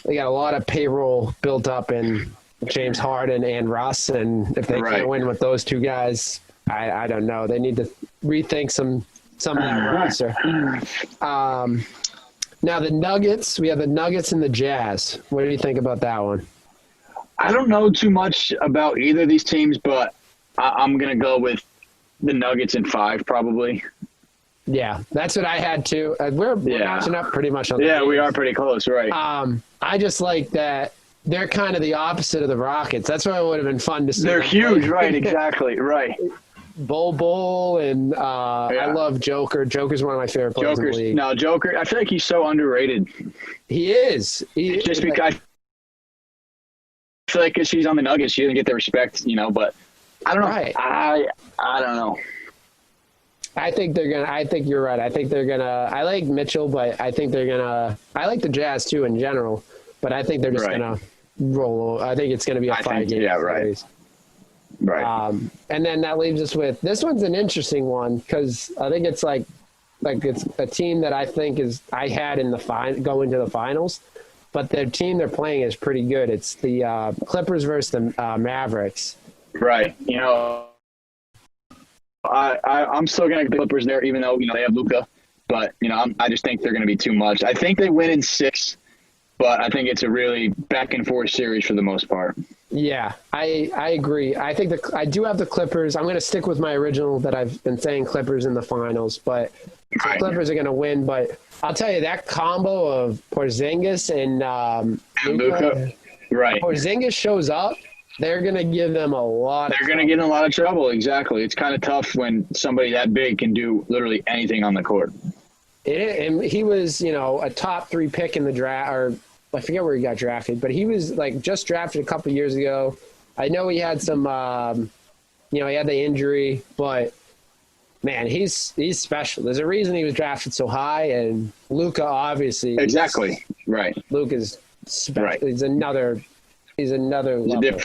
They got a lot of payroll built up in James Harden and Russ, and if they can't win with those 2 guys, I don't know. They need to rethink some of that roster. Now the Nuggets, we have the Nuggets and the Jazz. What do you think about that one? I don't know too much about either of these teams, but I'm going to go with the Nuggets in 5 probably. Yeah, that's what I had too. We're matching up pretty much on the games. We are pretty close, right. I just like that they're kind of the opposite of the Rockets. That's why it would have been fun to see. They're huge, right, exactly, right. Bull, and I love Joker. Joker's one of my favorite players in the league. No, Joker, I feel like he's so underrated. He is. Just because I feel like because he's on the Nuggets, he doesn't get the respect, but I don't know. Right. I don't know. I think you're right. I think they're gonna. I like Mitchell, but I think they're gonna. I like the Jazz too in general, but I think they're just gonna roll. I think it's gonna be a 5-game series. Right. And then that leaves us with this one's an interesting one because I think it's like it's a team that I think I had in the go into the finals, but the team they're playing is pretty good. It's the Clippers versus the Mavericks. Right. I'm still going to get the Clippers there, even though, they have Luka. But, I just think they're going to be too much. I think they win in 6, but I think it's a really back-and-forth series for the most part. Yeah, I agree. I think I do have the Clippers. I'm going to stick with my original that I've been saying Clippers in the finals, but the Clippers are going to win. But I'll tell you, that combo of Porzingis and Luka, right. Porzingis shows up, They're going to give them a lot They're going to get in a lot of trouble. Exactly. It's kind of tough when somebody that big can do literally anything on the court. And he was, a top 3 pick in the draft, or I forget where he got drafted, but he was like just drafted a couple years ago. I know he had some, he had the injury, but man, he's special. There's a reason he was drafted so high, and Luka obviously. Exactly. Right. Luka's special. Right. He's another level.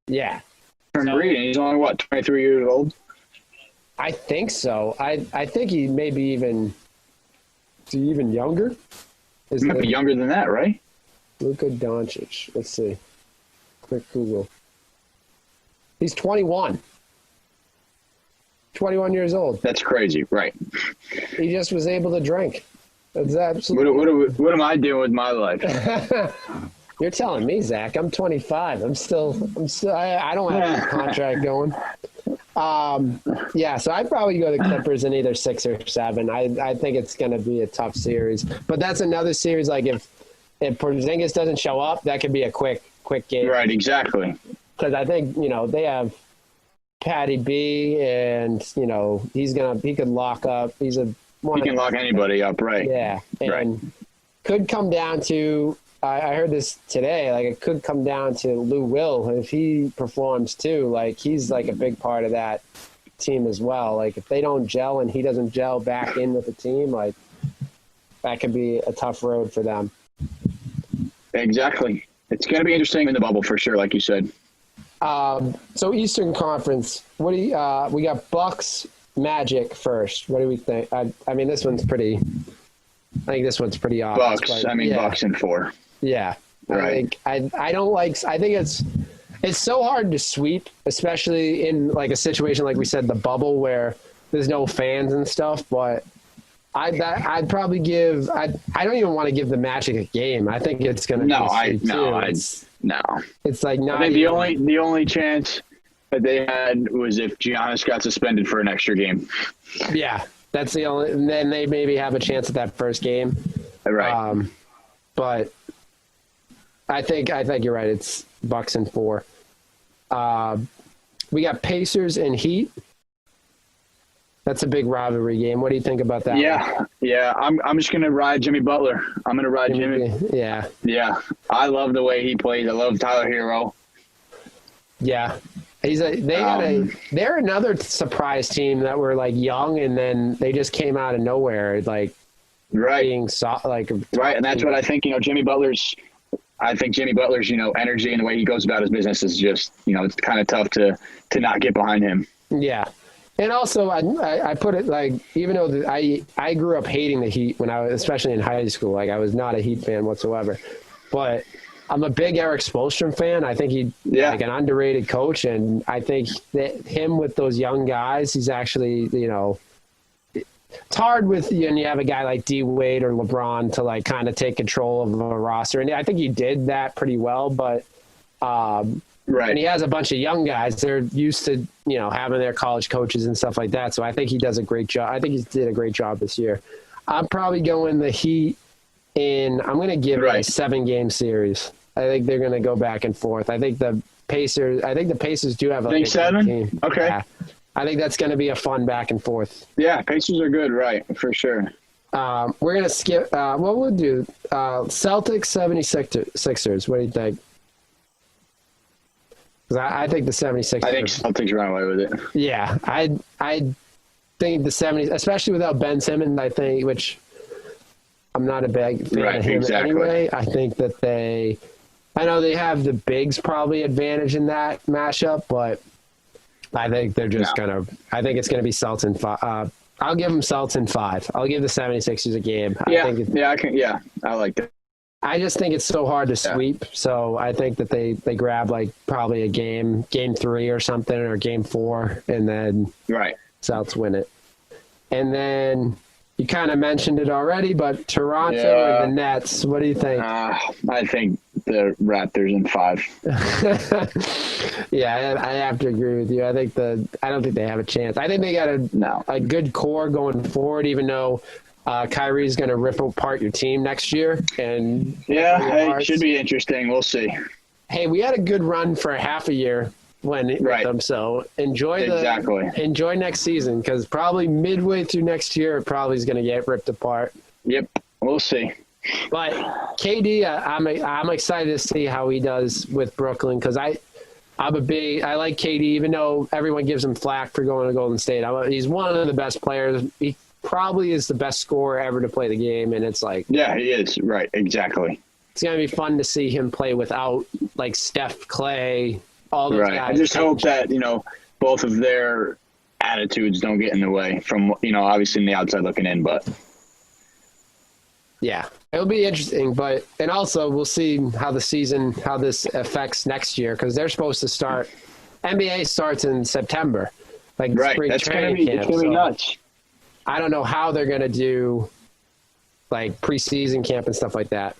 Yeah. Breed, and he's only 23 years old. I think so. I think he may be even younger. He might be younger than that, right? Luka Doncic. Let's see. Quick Google. He's 21. 21 years old. That's crazy, right? He just was able to drink. That's absolutely. What am I doing with my life? You're telling me, Zach. I'm 25. I don't have a contract going. So I'd probably go the Clippers in either 6 or 7. I think it's going to be a tough series. But that's another series, like if Porzingis doesn't show up, that could be a quick game. Right, exactly. Because I think, they have Patty B, and, he could lock up. He can lock anybody up, right. Yeah. And could come down to, I heard this today, like it could come down to Lou Will. If he performs too, like he's like a big part of that team as well. Like if they don't gel and he doesn't gel back in with the team, like that could be a tough road for them. Exactly. It's going to be interesting in the bubble for sure, like you said. So Eastern Conference, what do you, we got Bucks, Magic first. What do we think? I mean, this one's pretty. I think this one's pretty obvious. Bucks. Bucks in 4. Yeah. Right. I don't like. I think it's so hard to sweep, especially in like a situation like we said, the bubble where there's no fans and stuff. But I'd probably give. I don't even want to give the Magic a game. I think it's going to. No. It's like not. I think the only chance that they had was if Giannis got suspended for an extra game. Yeah, that's the only. And then they maybe have a chance at that first game. Right. But I think you're right. It's Bucks in 4. We got Pacers and Heat. That's a big rivalry game. What do you think about that? Yeah. I'm just gonna ride Jimmy Butler. I'm gonna ride Jimmy. Yeah. I love the way he plays. I love Tyler Hero. Yeah, they're another surprise team that were like young and then they just came out of nowhere, like being right. And that's what I think. Jimmy Butler's. I think Jimmy Butler's energy and the way he goes about his business is just it's kind of tough to not get behind him. Yeah. And also, I put it like, even though I grew up hating the Heat when I was, especially in high school, like I was not a Heat fan whatsoever, but I'm a big Eric Spoelstra fan. I think he's like an underrated coach, and I think that him with those young guys, he's actually, it's hard with when you have a guy like D Wade or LeBron to like kind of take control of a roster, and I think he did that pretty well, but. Right. And he has a bunch of young guys. They're used to, having their college coaches and stuff like that. So I think he does a great job. I think he did a great job this year. I'm probably going the Heat I'm going to give it a 7-game series. I think they're going to go back and forth. I think the Pacers do have a 7? Team. Okay. Yeah. I think that's going to be a fun back and forth. Yeah, Pacers are good, right, for sure. We're going to skip what we'll do. Celtics, 76ers. What do you think? I think the 76ers. I think Celtics run away with it. Yeah, I think the 70s, especially without Ben Simmons, which I'm not a big fan of him anyway. I think that I know they have the bigs probably advantage in that matchup, but I think they're just I think it's going to be Celtics in 5. I'll give them Celtics in 5. I'll give the 76ers a game. I like that. I just think it's so hard to sweep. So I think that they grab like probably a game 3 or something, or game 4, and then Celtics win it. And then you kind of mentioned it already, but Toronto and the Nets. What do you think? I think the Raptors in 5. Yeah, I have to agree with you. I don't think they have a chance. I think they got a good core going forward, even though. Kyrie's going to rip apart your team next year, and it should be interesting. We'll see. hey, we had a good run for half a year with them, so enjoy next season, because probably midway through next year, it probably is going to get ripped apart. Yep, we'll see. But KD, I'm excited to see how he does with Brooklyn, because I like KD, even though everyone gives him flack for going to Golden State. He's one of the best players. He probably is the best scorer ever to play the game, and it's like, yeah, he is. Right, exactly. It's gonna be fun to see him play without like Steph, Clay, all those guys. I just hope that both of their attitudes don't get in the way from obviously in the outside looking in, but yeah, it'll be interesting. And also we'll see how this affects next year, because they're supposed to start. NBA starts in September, like spring training camp. It's gonna be nuts. I don't know how they're gonna do like preseason camp and stuff like that.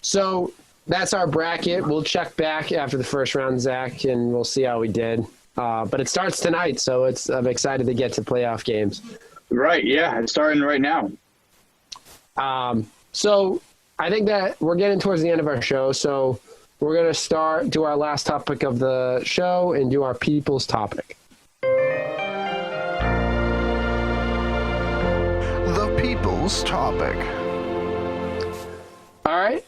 So that's our bracket. We'll check back after the first round, Zach, and we'll see how we did. But it starts tonight, so I'm excited to get to playoff games. Right, yeah, it's starting right now. So I think that we're getting towards the end of our show, so we're going to do our last topic of the show and do our people's topic. The people's topic. All right.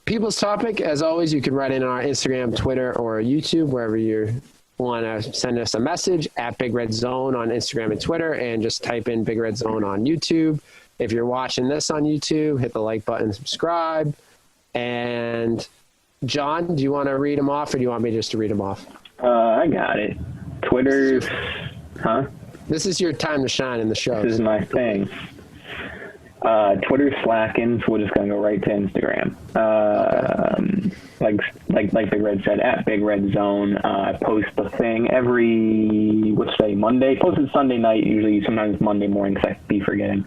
People's topic, as always, you can write in on our Instagram, Twitter, or YouTube, wherever you want to send us a message, at Big Red Zone on Instagram and Twitter, and just type in Big Red Zone on YouTube. If you're watching this on YouTube, hit the like button, subscribe. And John, do you want to read them off, or do you want me just to read them off? I got it. Twitter, huh? This is your time to shine in the show. This is my thing. Twitter's slacking, so we're just gonna go right to Instagram. Like Big Red said, at Big Red Zone. I post the thing every Monday. Posted Sunday night, usually sometimes Monday morning, because I be forgetting.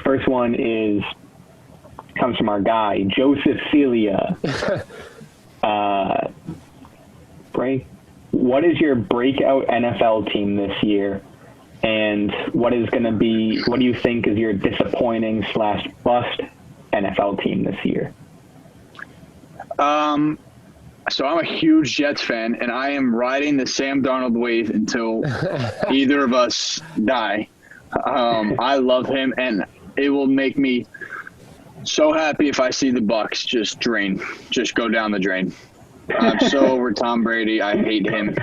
First one comes from our guy Joseph Celia. What is your breakout NFL team this year? And what do you think is your disappointing / bust NFL team this year? So I'm a huge Jets fan, and I am riding the Sam Darnold wave until either of us die. I love him, and it will make me so happy if I see the Bucs just go down the drain. I'm so over Tom Brady. I hate him.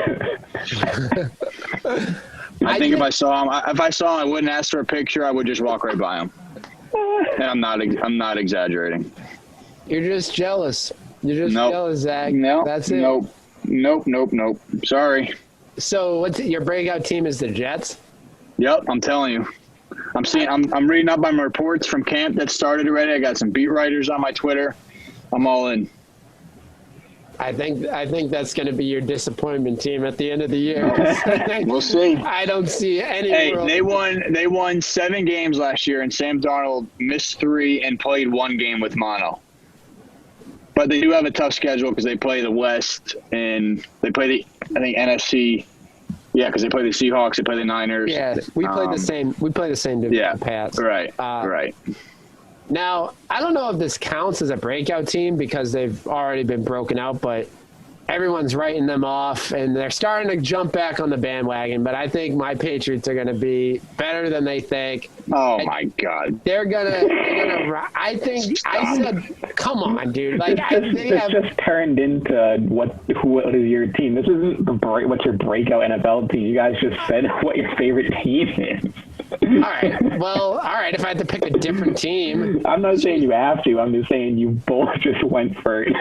I think if I saw him, I wouldn't ask for a picture. I would just walk right by him. And I'm not exaggerating. You're just jealous. You're just jealous, Zach. No, that's it. Nope. Sorry. So what's your breakout team is the Jets? Yep, I'm telling you. I'm reading up on my reports from camp that started already. I got some beat writers on my Twitter. I'm all in. I think that's going to be your disappointment team at the end of the year. We'll see. I don't see any. Hey, they won 7 games last year, and Sam Darnold missed 3 and played 1 game with mono. But they do have a tough schedule because they play the West and they play the NFC. Yeah, because they play the Seahawks, they play the Niners. Yeah, we play the same. We play the same division. Yeah, Pats. Right. Right. Now, I don't know if this counts as a breakout team because they've already been broken out, but everyone's writing them off, and they're starting to jump back on the bandwagon. But I think my Patriots are going to be better than they think. Oh, my God. They're gonna. I think. I said, come on, dude. Like, It's just turned into what is your team? This isn't what's your breakout NFL team. You guys just said what your favorite team is. All right. If I had to pick a different team. I'm not saying you have to. I'm just saying you both just went for it.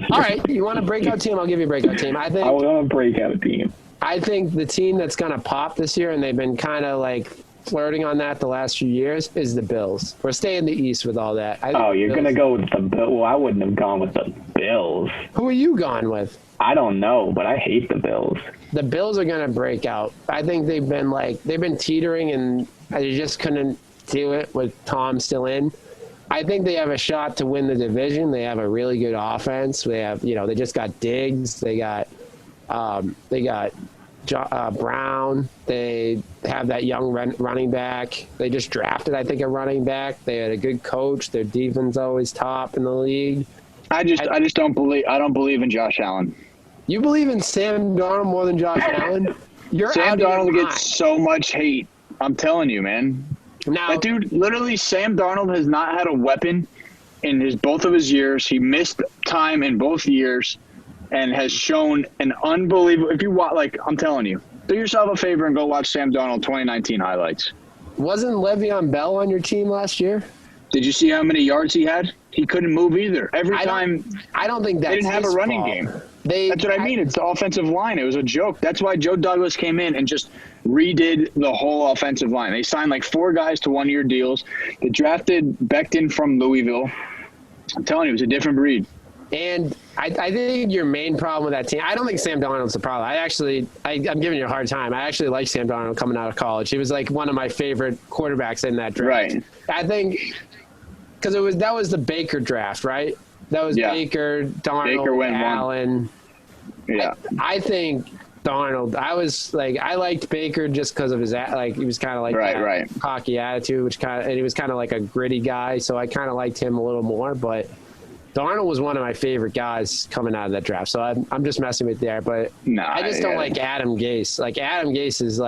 All right. You want a breakout team? I'll give you a breakout team. I want a breakout team. I think the team that's going to pop this year, and they've been kind of like flirting on that the last few years, is the Bills. We're staying in the East with all that. You're going to go with the Bills? Well, I wouldn't have gone with the Bills. Who are you going with? I don't know, but I hate the Bills. The Bills are going to break out. I think they've been teetering, and they just couldn't do it with Tom still in. I think they have a shot to win the division. They have a really good offense. They have, they just got Diggs. They got Brown. They have that young running back. They just drafted, I think, a running back. They had a good coach. Their defense always top in the league. I don't believe in Josh Allen. You believe in Sam Darnold more than Josh Allen? Sam Darnold gets so much hate. I'm telling you, man. Now, that dude, literally, Sam Darnold has not had a weapon in both of his years. He missed time in both years and has shown an unbelievable. If you watch, I'm telling you, do yourself a favor and go watch Sam Darnold 2019 highlights. Wasn't Le'Veon Bell on your team last year? Did you see how many yards he had? He couldn't move either. I don't think that's they didn't have a running fault. game. That's what I mean. It's the offensive line. It was a joke. That's why Joe Douglas came in and just redid the whole offensive line. They signed 4 guys to 1-year deals. They drafted Becton from Louisville. I'm telling you, it was a different breed. And I think your main problem with that team, I don't think Sam Darnold's the problem. I'm giving you a hard time. I actually like Sam Darnold coming out of college. He was one of my favorite quarterbacks in that draft. Right. I think because that was the Baker draft, right? That was Baker, Darnold, Baker went Allen. Yeah. I think Darnold. I liked Baker just because of his he was kind of that cocky attitude, and he was kind of like a gritty guy. So I kind of liked him a little more. But Darnold was one of my favorite guys coming out of that draft. So I'm just messing with there. But I just don't like Adam Gase. Adam Gase is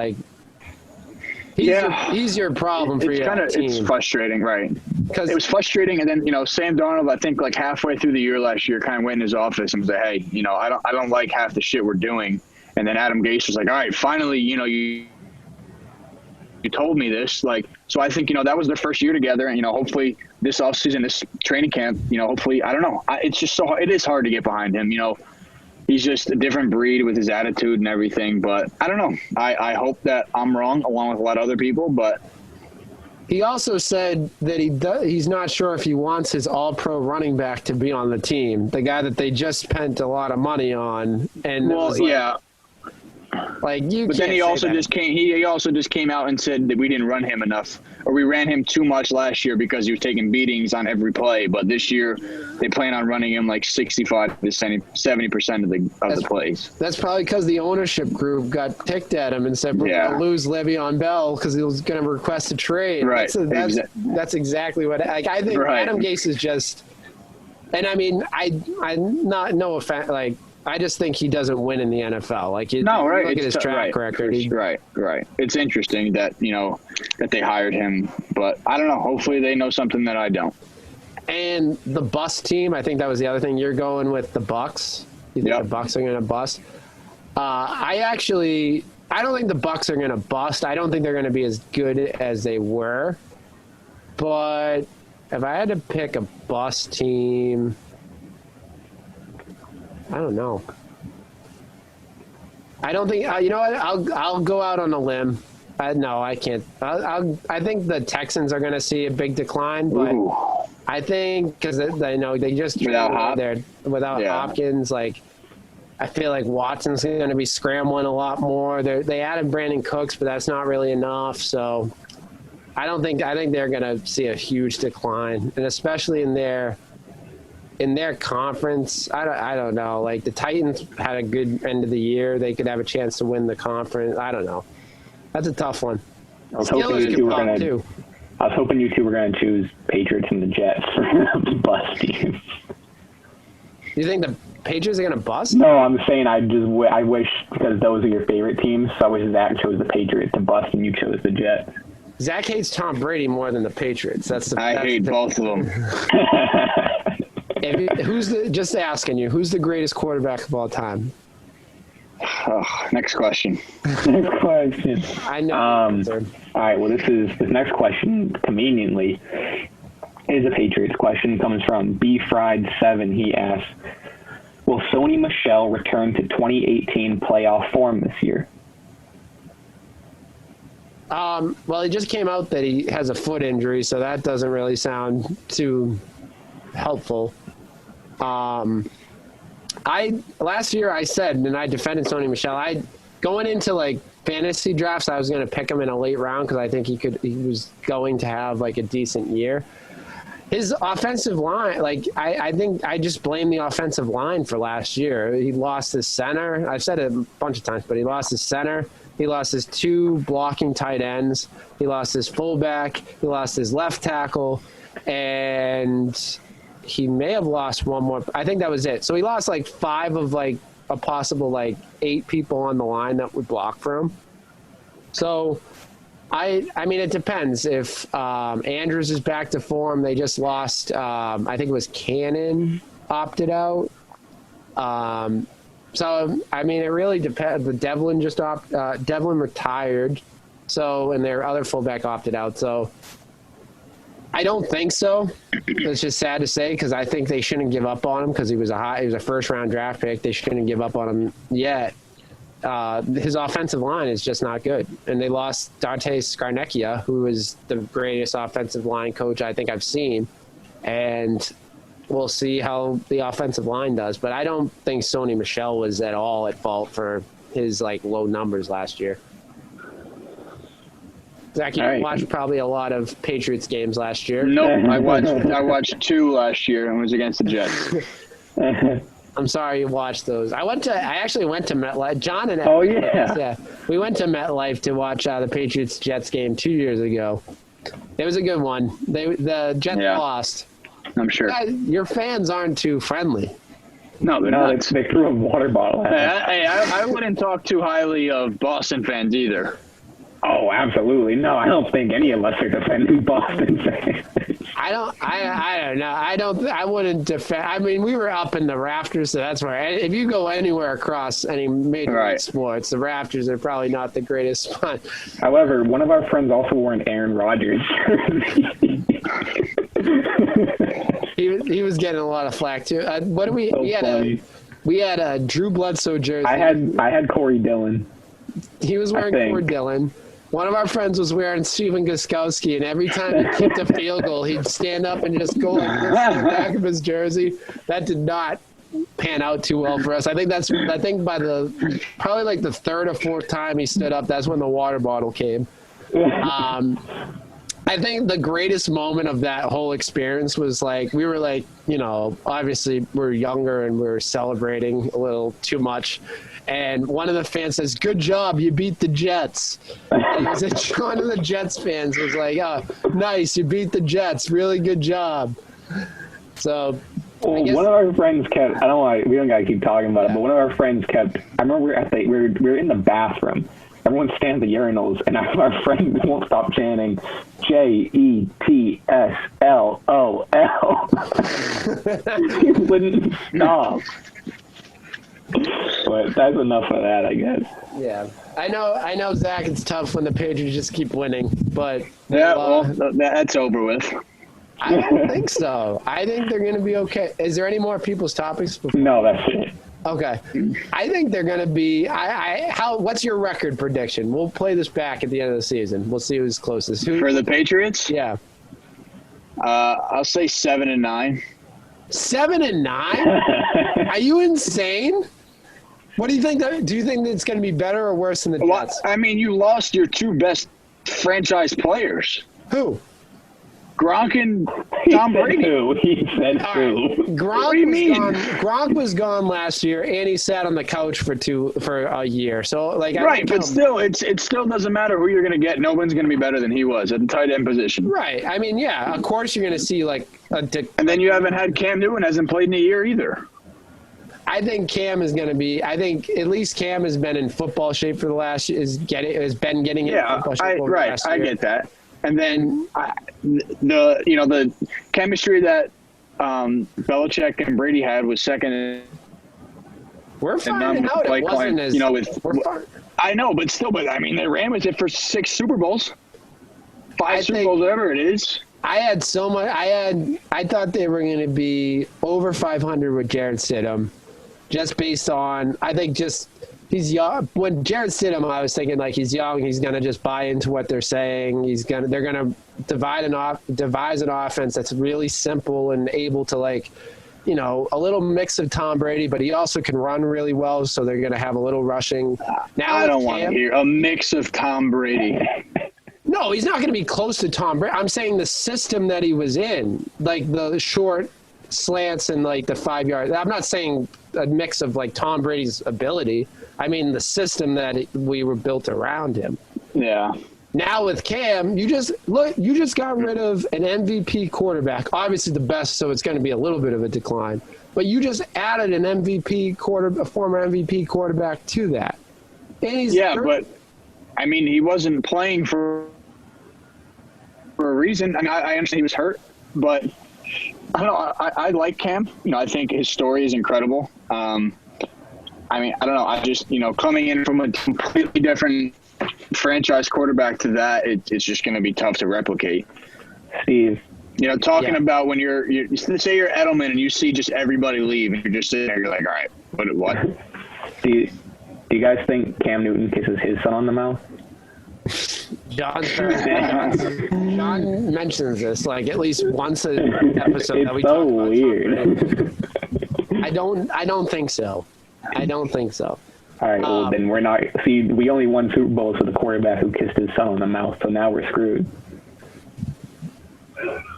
he's your problem for your team. It's frustrating, right? Because it was frustrating, and then Sam Darnold, I think halfway through the year last year, kind of went in his office and was like, "Hey, I don't like half the shit we're doing." And then Adam Gase was like, "All right, finally, you told me this." So I think that was their first year together, and hopefully this offseason, this training camp, hopefully I don't know. It's just it is hard to get behind him. He's just a different breed with his attitude and everything. But I don't know. I hope that I'm wrong, along with a lot of other people. But he also said that he's not sure if he wants his all-pro running back to be on the team, the guy that they just spent a lot of money on. And But then he also just came out and said that we didn't run him enough, or we ran him too much last year because he was taking beatings on every play. But this year they plan on running him 65 to 70% of the plays. That's probably because the ownership group got ticked at him and said we're going to lose Le'Veon Bell because he was going to request a trade. Right. That's exactly what I think. Adam Gase is just, and I mean no offense, I just think he doesn't win in the NFL. Look at his track record. Right. It's interesting that, that they hired him, but I don't know. Hopefully they know something that I don't. And the bust team, I think that was the other thing. You're going with the Bucks. You think the Bucks are going to bust? I don't think the Bucks are going to bust. I don't think they're going to be as good as they were. But if I had to pick a bust team, I don't know. I don't think. You know what? I'll go out on a limb. No, I can't. I think the Texans are going to see a big decline, but I think because they just without Hopkins, I feel like Watson's going to be scrambling a lot more. They added Brandon Cooks, but that's not really enough. So I think they're going to see a huge decline, and especially in their conference. I don't know. The Titans had a good end of the year. They could have a chance to win the conference. I don't know. That's a tough one. I was hoping you two were going to choose Patriots and the Jets for bust teams. You think the Patriots are going to bust? No, I'm saying I wish, because those are your favorite teams, so I wish Zach chose the Patriots to bust and you chose the Jets. Zach hates Tom Brady more than the Patriots. I hate both of them. Just asking you, who's the greatest quarterback of all time? Next question. I know. All right. Well, this next question, conveniently, is a Patriots question. It comes from BFried7. He asks, will Sony Michel return to 2018 playoff form this year? Well, it just came out that he has a foot injury, so that doesn't really sound too helpful. Last year I said, and I defended Sony Michel, going into fantasy drafts, I was going to pick him in a late round because I think he was going to have a decent year. His offensive line, like, I think I just blame the offensive line for last year. He lost his center. I've said it a bunch of times, but he lost his center. He lost his 2 blocking tight ends. He lost his fullback. He lost his left tackle. And he may have lost one more. I think that was it. So he lost like 5 of like a possible like 8 people on the line that would block for him. So I mean, it depends. If Andrews is back to form, they just lost. I think it was Cannon opted out. So I mean, it really depends. The Devlin Devlin retired, so and their other fullback opted out. So I don't think so. It's just sad to say because I think they shouldn't give up on him because he was a first round draft pick. They shouldn't give up on him yet. His offensive line is just not good. And they lost Dante Scarnecchia, who is the greatest offensive line coach I think I've seen. And we'll see how the offensive line does. But I don't think Sony Michel was at all at fault for his like low numbers last year. Zach, you watched probably a lot of Patriots games last year. Nope, I watched 2 last year and was against the Jets. I'm sorry you watched those. I actually went to MetLife. John and oh yeah, we went to MetLife to watch the Patriots Jets game 2 years ago. It was a good one. The Jets lost. I'm sure. Your fans aren't too friendly. No, they're not. They threw a water bottle at us. Hey, I wouldn't talk too highly of Boston fans either. Oh, absolutely. No, I don't think any of us are defending Boston fans. I don't know. I wouldn't defend. I mean, we were up in the rafters, so that's where, if you go anywhere across any major league sports, the rafters are probably not the greatest spot. However, one of our friends also wore an Aaron Rodgers jersey. He was getting a lot of flack too. What do we? So we had a Drew Bledsoe jersey. I had Corey Dillon. He was wearing Corey Dillon. One of our friends was wearing Steven Gostkowski, and every time he kicked a field goal, he'd stand up and just go like this in the back of his jersey. That did not pan out too well for us. I think by probably like the 3rd or 4th time he stood up, that's when the water bottle came. I think the greatest moment of that whole experience was like, we were like, obviously we're younger and we were celebrating a little too much. And one of the fans says, "Good job, you beat the Jets." And one of the Jets fans was like, "Oh, nice, you beat the Jets. Really good job." So, one of our friends kept. I don't know. We don't gotta keep talking about it, but one of our friends kept. I remember we were in the bathroom. Everyone stands at the urinals, and our friend won't stop chanting, "JETSLOL." He wouldn't stop. But that's enough of that, I guess. Yeah, I know, Zach. It's tough when the Patriots just keep winning, but that's over with. I don't think so. I think they're going to be okay. Is there any more people's topics? No, that's it. Okay, I think they're going to be. What's your record prediction? We'll play this back at the end of the season. We'll see who's closest. For the Patriots? Yeah. I'll say 7-9. 7-9? Are you insane? What do you think? Do you think it's going to be better or worse than the Jets? I mean, you lost your 2 best franchise players. Who? Gronk and Tom Brady. He said who? Gronk was gone last year, and he sat on the couch for a year. So, like, but still, it still doesn't matter who you're going to get. No one's going to be better than he was at the tight end position. Right. I mean, yeah, of course you're going to see like and then you haven't had Cam Newton, hasn't played in a year either. I think Cam is going to be. I think at least Cam has been in football shape for the last. Has been getting in football shape over the last year. I get that. And then the chemistry that Belichick and Brady had was second. We're finding out it wasn't as I know, but still, I mean, they ran with it for 6 Super Bowls, 5 Super Bowls, whatever it is. I had so much. I thought they were going to be over 500 with Jarrett Stidham, just based on. I think just. He's young. When Jarrett Stidham, I was thinking like he's young. He's gonna just buy into what they're saying. They're gonna devise an offense that's really simple and able to a little mix of Tom Brady, but he also can run really well. So they're gonna have a little rushing. Now I don't want to hear a mix of Tom Brady. No, No, he's not going to be close to Tom Brady. I'm saying the system that he was in, like the short slants and like the 5 yard. I'm not saying a mix of like Tom Brady's ability. I mean the system that we were built around him. Yeah. Now with Cam, you just got rid of an MVP quarterback, obviously the best, so it's going to be a little bit of a decline. But you just added a former MVP quarterback to that. And he's but I mean, he wasn't playing for a reason. I mean, I understand he was hurt, but I don't know. I like Cam. I think his story is incredible. I mean, I don't know. I just, coming in from a completely different franchise quarterback to that, it's just going to be tough to replicate. Steve. Talking about when you're say you're Edelman and you see just everybody leave and you're just sitting there, you're like, all right, what? Do you guys think Cam Newton kisses his son on the mouth? John mentions this like at least once an episode. It's that we so talk about weird. I don't think so. I don't think so. All right, well, then we're not. See, we only won Super Bowls with a quarterback who kissed his son on the mouth, so now we're screwed.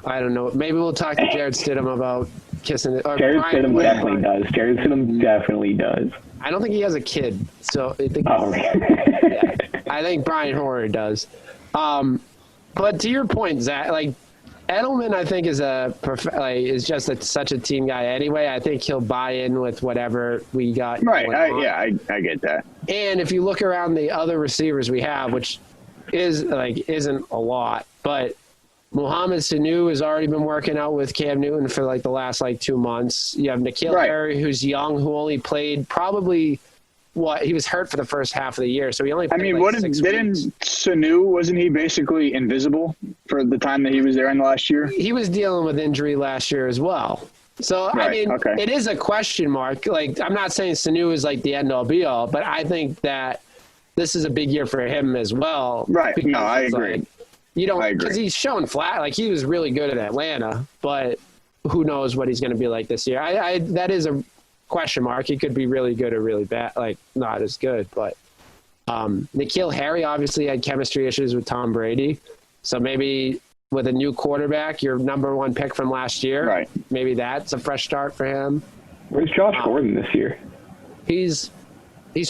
I don't know. Maybe we'll talk to Jared Stidham about kissing it. Jared Stidham definitely does. Jared Stidham definitely does. I don't think he has a kid, so I think. Yeah, I think Brian Hoyer does. But to your point, Zach, like Edelman, I think is just such a team guy anyway. I think he'll buy in with whatever we got. Right. I get that. And if you look around the other receivers we have, which isn't a lot, but Mohamed Sanu has already been working out with Cam Newton for like the last 2 months. You have N'Keal Harry, who's young, who only played probably he was hurt for the first half of the year, so he only played didn't Sanu, wasn't he basically invisible for the time that he was there in the last year? He was dealing with injury last year as well. So, It is a question mark. Like, I'm not saying Sanu is like the end-all be-all, but I think that this is a big year for him as well. Right. No, I agree. Because he's shown flat. Like, he was really good in Atlanta, but who knows what he's going to be like this year. That is a question mark. He could be really good or really bad, like not as good. But N'Keal Harry obviously had chemistry issues with Tom Brady. So maybe with a new quarterback, your number one pick from last year, maybe that's a fresh start for him. Where's Josh Gordon this year? He's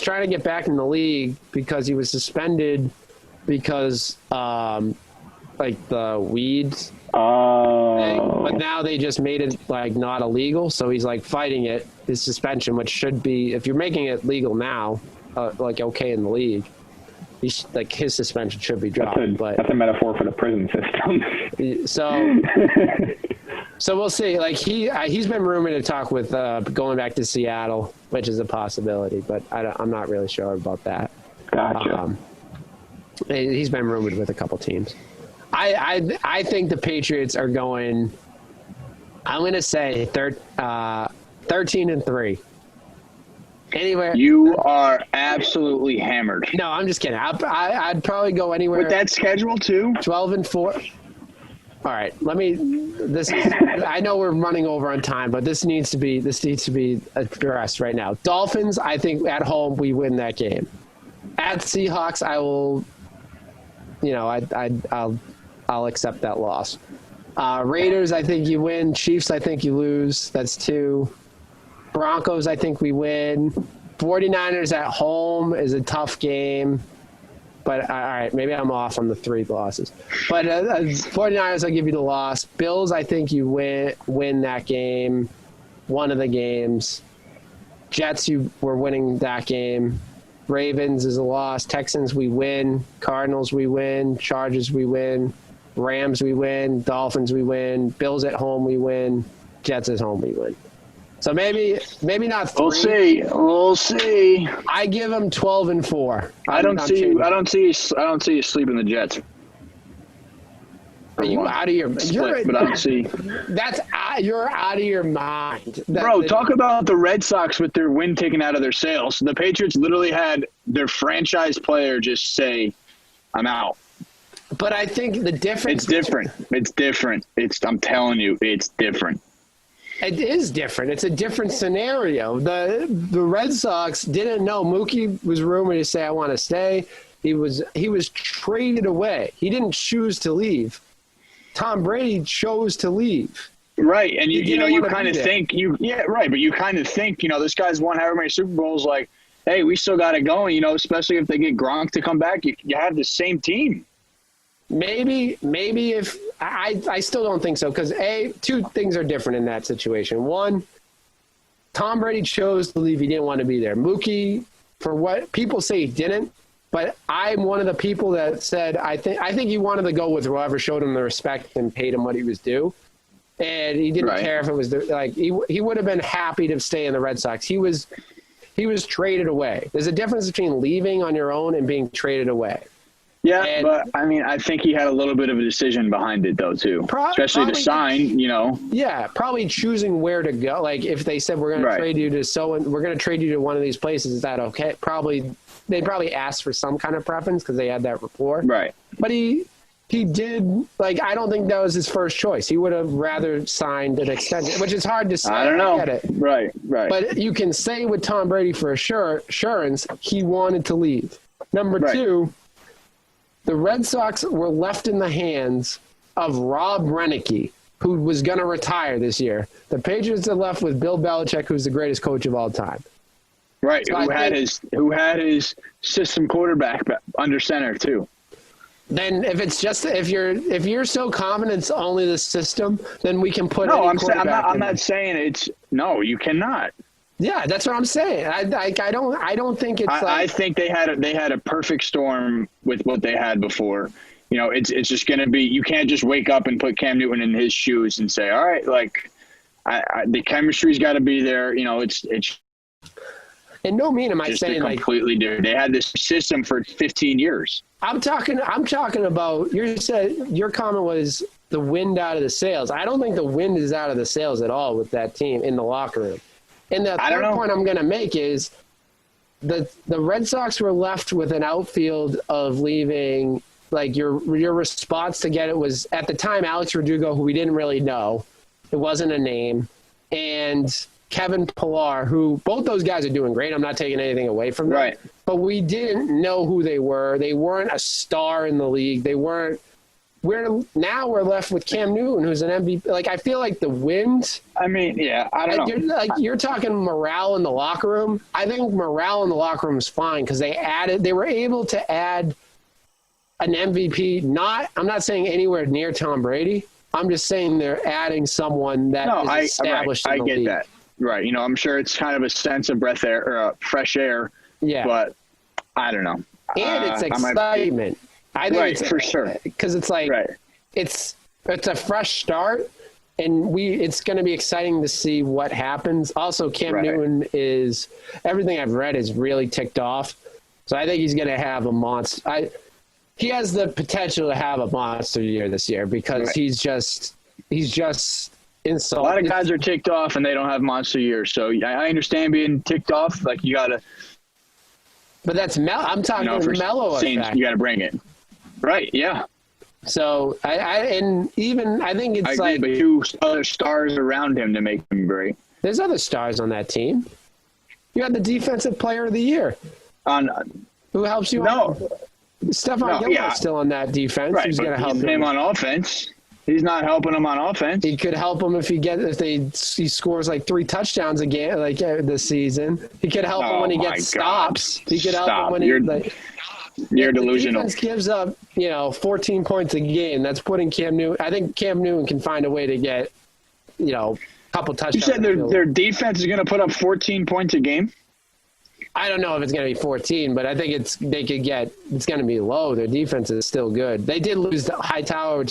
trying to get back in the league because he was suspended because the weeds thing. But now they just made it not illegal, so he's fighting it, his suspension, which should be, if you're making it legal now, okay in the league, his suspension should be dropped. That's a metaphor for the prison system. So we'll see. He's been rumored to talk with going back to Seattle, which is a possibility, but I'm not really sure about that. Gotcha. He's been rumored with a couple teams. I think the Patriots are going, I'm going to say 13-3. Anywhere. You are absolutely hammered. No, I'm just kidding. I'd probably go anywhere. With that schedule too? 12-4. All right. I know we're running over on time, but this needs to be addressed right now. Dolphins, I think at home we win that game. At Seahawks, I will, I'll accept that loss. Raiders, I think you win. Chiefs, I think you lose. That's 2. Broncos, I think we win. 49ers at home is a tough game. But, all right, maybe I'm off on the 3 losses. But 49ers, I'll give you the loss. Bills, I think you win that game, one of the games. Jets, you were winning that game. Ravens is a loss. Texans, we win. Cardinals, we win. Chargers, we win. Rams, we win. Dolphins, we win. Bills at home, we win. Jets at home, we win. So maybe not 3. We'll see. I give them 12-4. I don't see you sleeping the Jets. Are you out of your mind? But I don't see. You're out of your mind. Bro, talk about the Red Sox with their win taken out of their sails. The Patriots literally had their franchise player just say, I'm out. But I think the difference... It's different. I'm telling you, it's different. It is different. It's a different scenario. The Red Sox didn't know. Mookie was rumored to say, I want to stay. He was traded away. He didn't choose to leave. Tom Brady chose to leave. Right, and you kind of think but you kind of think this guy's won however many Super Bowls. Like, hey, we still got it going. Especially if they get Gronk to come back, you have the same team. Maybe if I still don't think so, because two things are different in that situation. One, Tom Brady chose to leave. He didn't want to be there. Mookie, for what people say, he didn't. But I'm one of the people that said I think he wanted to go with whoever showed him the respect and paid him what he was due, and he didn't care if it was he would have been happy to stay in the Red Sox. He was traded away. There's a difference between leaving on your own and being traded away. Yeah, but I mean, I think he had a little bit of a decision behind it, though, too. Especially to sign, Yeah, probably choosing where to go. Like, if they said, we're going to trade you to we're going to trade you to one of these places, is that okay? They'd probably ask for some kind of preference because they had that rapport. Right. But he did, I don't think that was his first choice. He would have rather signed an extension, which is hard to say. I don't know. I get it. Right. But you can say with Tom Brady for assurance, he wanted to leave. Number two, the Red Sox were left in the hands of Rob Rennicke, who was going to retire this year. The Patriots are left with Bill Belichick, who's the greatest coach of all time. Right, so who had his system quarterback under center too. Then if you're so confident it's only the system, then we can put. No, I'm not saying it's no. You cannot. Yeah, that's what I'm saying. I don't think it's. I think they had a perfect storm with what they had before. It's just going to be. You can't just wake up and put Cam Newton in his shoes and say, all right, the chemistry's got to be there. It's. And no mean am I saying completely different. They had this system for 15 years. I'm talking about. Your comment was the wind out of the sails. I don't think the wind is out of the sails at all with that team in the locker room. And the third point I'm going to make is the Red Sox were left with an outfield of leaving. Like your response to get it was at the time Alex Verdugo, who we didn't really know. It wasn't a name, and Kevin Pillar, who both those guys are doing great. I'm not taking anything away from them. Right. But we didn't know who they were. They weren't a star in the league. They weren't. Now we're left with Cam Newton, who's an MVP. I feel like the wind. I mean, yeah, I don't know. You're talking morale in the locker room. I think morale in the locker room is fine because they were able to add an MVP. I'm not saying anywhere near Tom Brady. I'm just saying they're adding someone that is established in the league. I get that. Right. I'm sure it's kind of a sense of fresh air. Yeah. But I don't know. And it's excitement. I think it's for sure. Because it's it's a fresh start, and it's going to be exciting to see what happens. Also, Cam Newton is everything I've read is really ticked off. So I think he's going to have a monster. He has the potential to have a monster year this year because he's just insult. A lot of guys are ticked off and they don't have monster years. So I understand being ticked off. You got to. But that's I'm talking mellow effect. You got to bring it. Right. Yeah. So I think it's I agree, but two other stars around him to make him great. There's other stars on that team. You got the defensive player of the year. Who helps you? No. Stephon Gilmore's still on that defense. Right, who's going to help him on offense? He's not helping him on offense. He could help him if he scores 3 touchdowns a game this season. He could help him when he gets stops. He could help him when you're delusional. The defense gives up 14 points a game. That's putting Cam Newton. I think Cam Newton can find a way to get a couple touchdowns. You said their defense is going to put up 14 points a game. I don't know if it's going to be 14, but I think it's going to be low. Their defense is still good. They did lose to Hightower,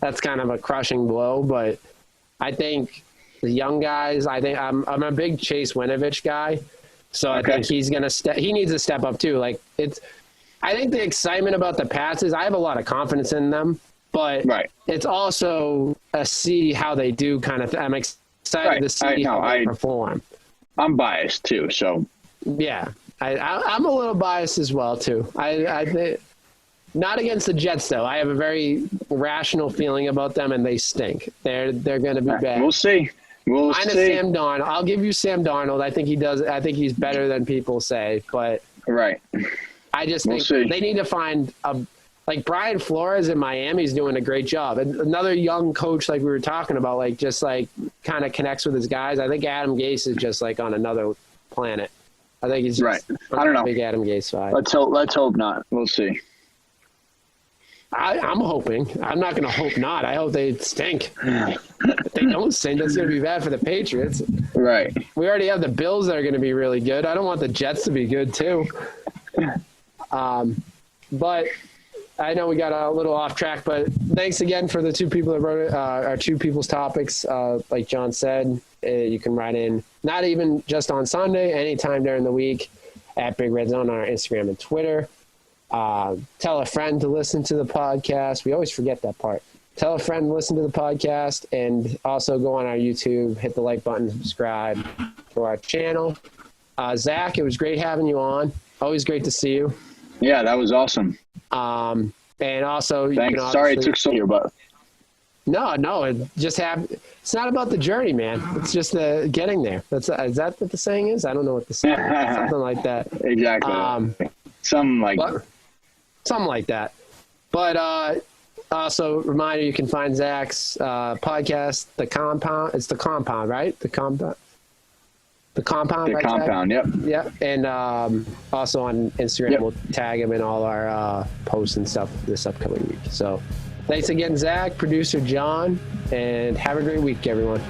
that's kind of a crushing blow, but I think the young guys, I'm a big Chase Winovich guy. So I think he's going to he needs to step up too. I think the excitement about the Pats is I have a lot of confidence in them, but it's also see how they do kind of I'm excited to see how they perform. I'm biased too, so yeah, I'm a little biased as well too. I not against the Jets though. I have a very rational feeling about them, and they stink. They're going to be bad. We'll see. We'll see. Sam Darnold. I'll give you Sam Darnold. I think he does. I think he's better than people say. But I just We'll think see. they need to find like Brian Flores in Miami is doing a great job. And another young coach, like we were talking about, like just like kind of connects with his guys. I think Adam Gase is just like on another planet. I think he's just Right. I don't know. big Adam Gase vibe. Let's hope not. We'll see. I'm hoping. I'm not going to hope not. I hope they stink. If they don't stink, that's going to be bad for the Patriots. Right. We already have the Bills that are going to be really good. I don't want the Jets to be good too. But I know we got a little off track, but thanks again for the two people that wrote it, our two people's topics. Like John said, you can write in, not even just on Sunday, anytime during the week at Big Red Zone on our Instagram and Twitter. Tell a friend to listen to the podcast. We always forget that part. Tell a friend to listen to the podcast, and also go on our YouTube, hit the like button, subscribe to our channel. Zach, it was great having you on. Always great to see you. Yeah, that was awesome. And also, Thanks. you know, Sorry it took so long, but no, it just it's not about the journey, man. It's just the getting there. Is that what the saying is? I don't know what the saying is. Something like that. exactly. Something Something like that. But also, reminder, you can find Zach's podcast, The Compound. It's The Compound, right? The Compound. The Compound, The right, Compound, Zach? yep. Yep. And also on Instagram, Yep. we'll tag him in all our posts and stuff this upcoming week. So thanks again, Zach, producer John, and have a great week, everyone.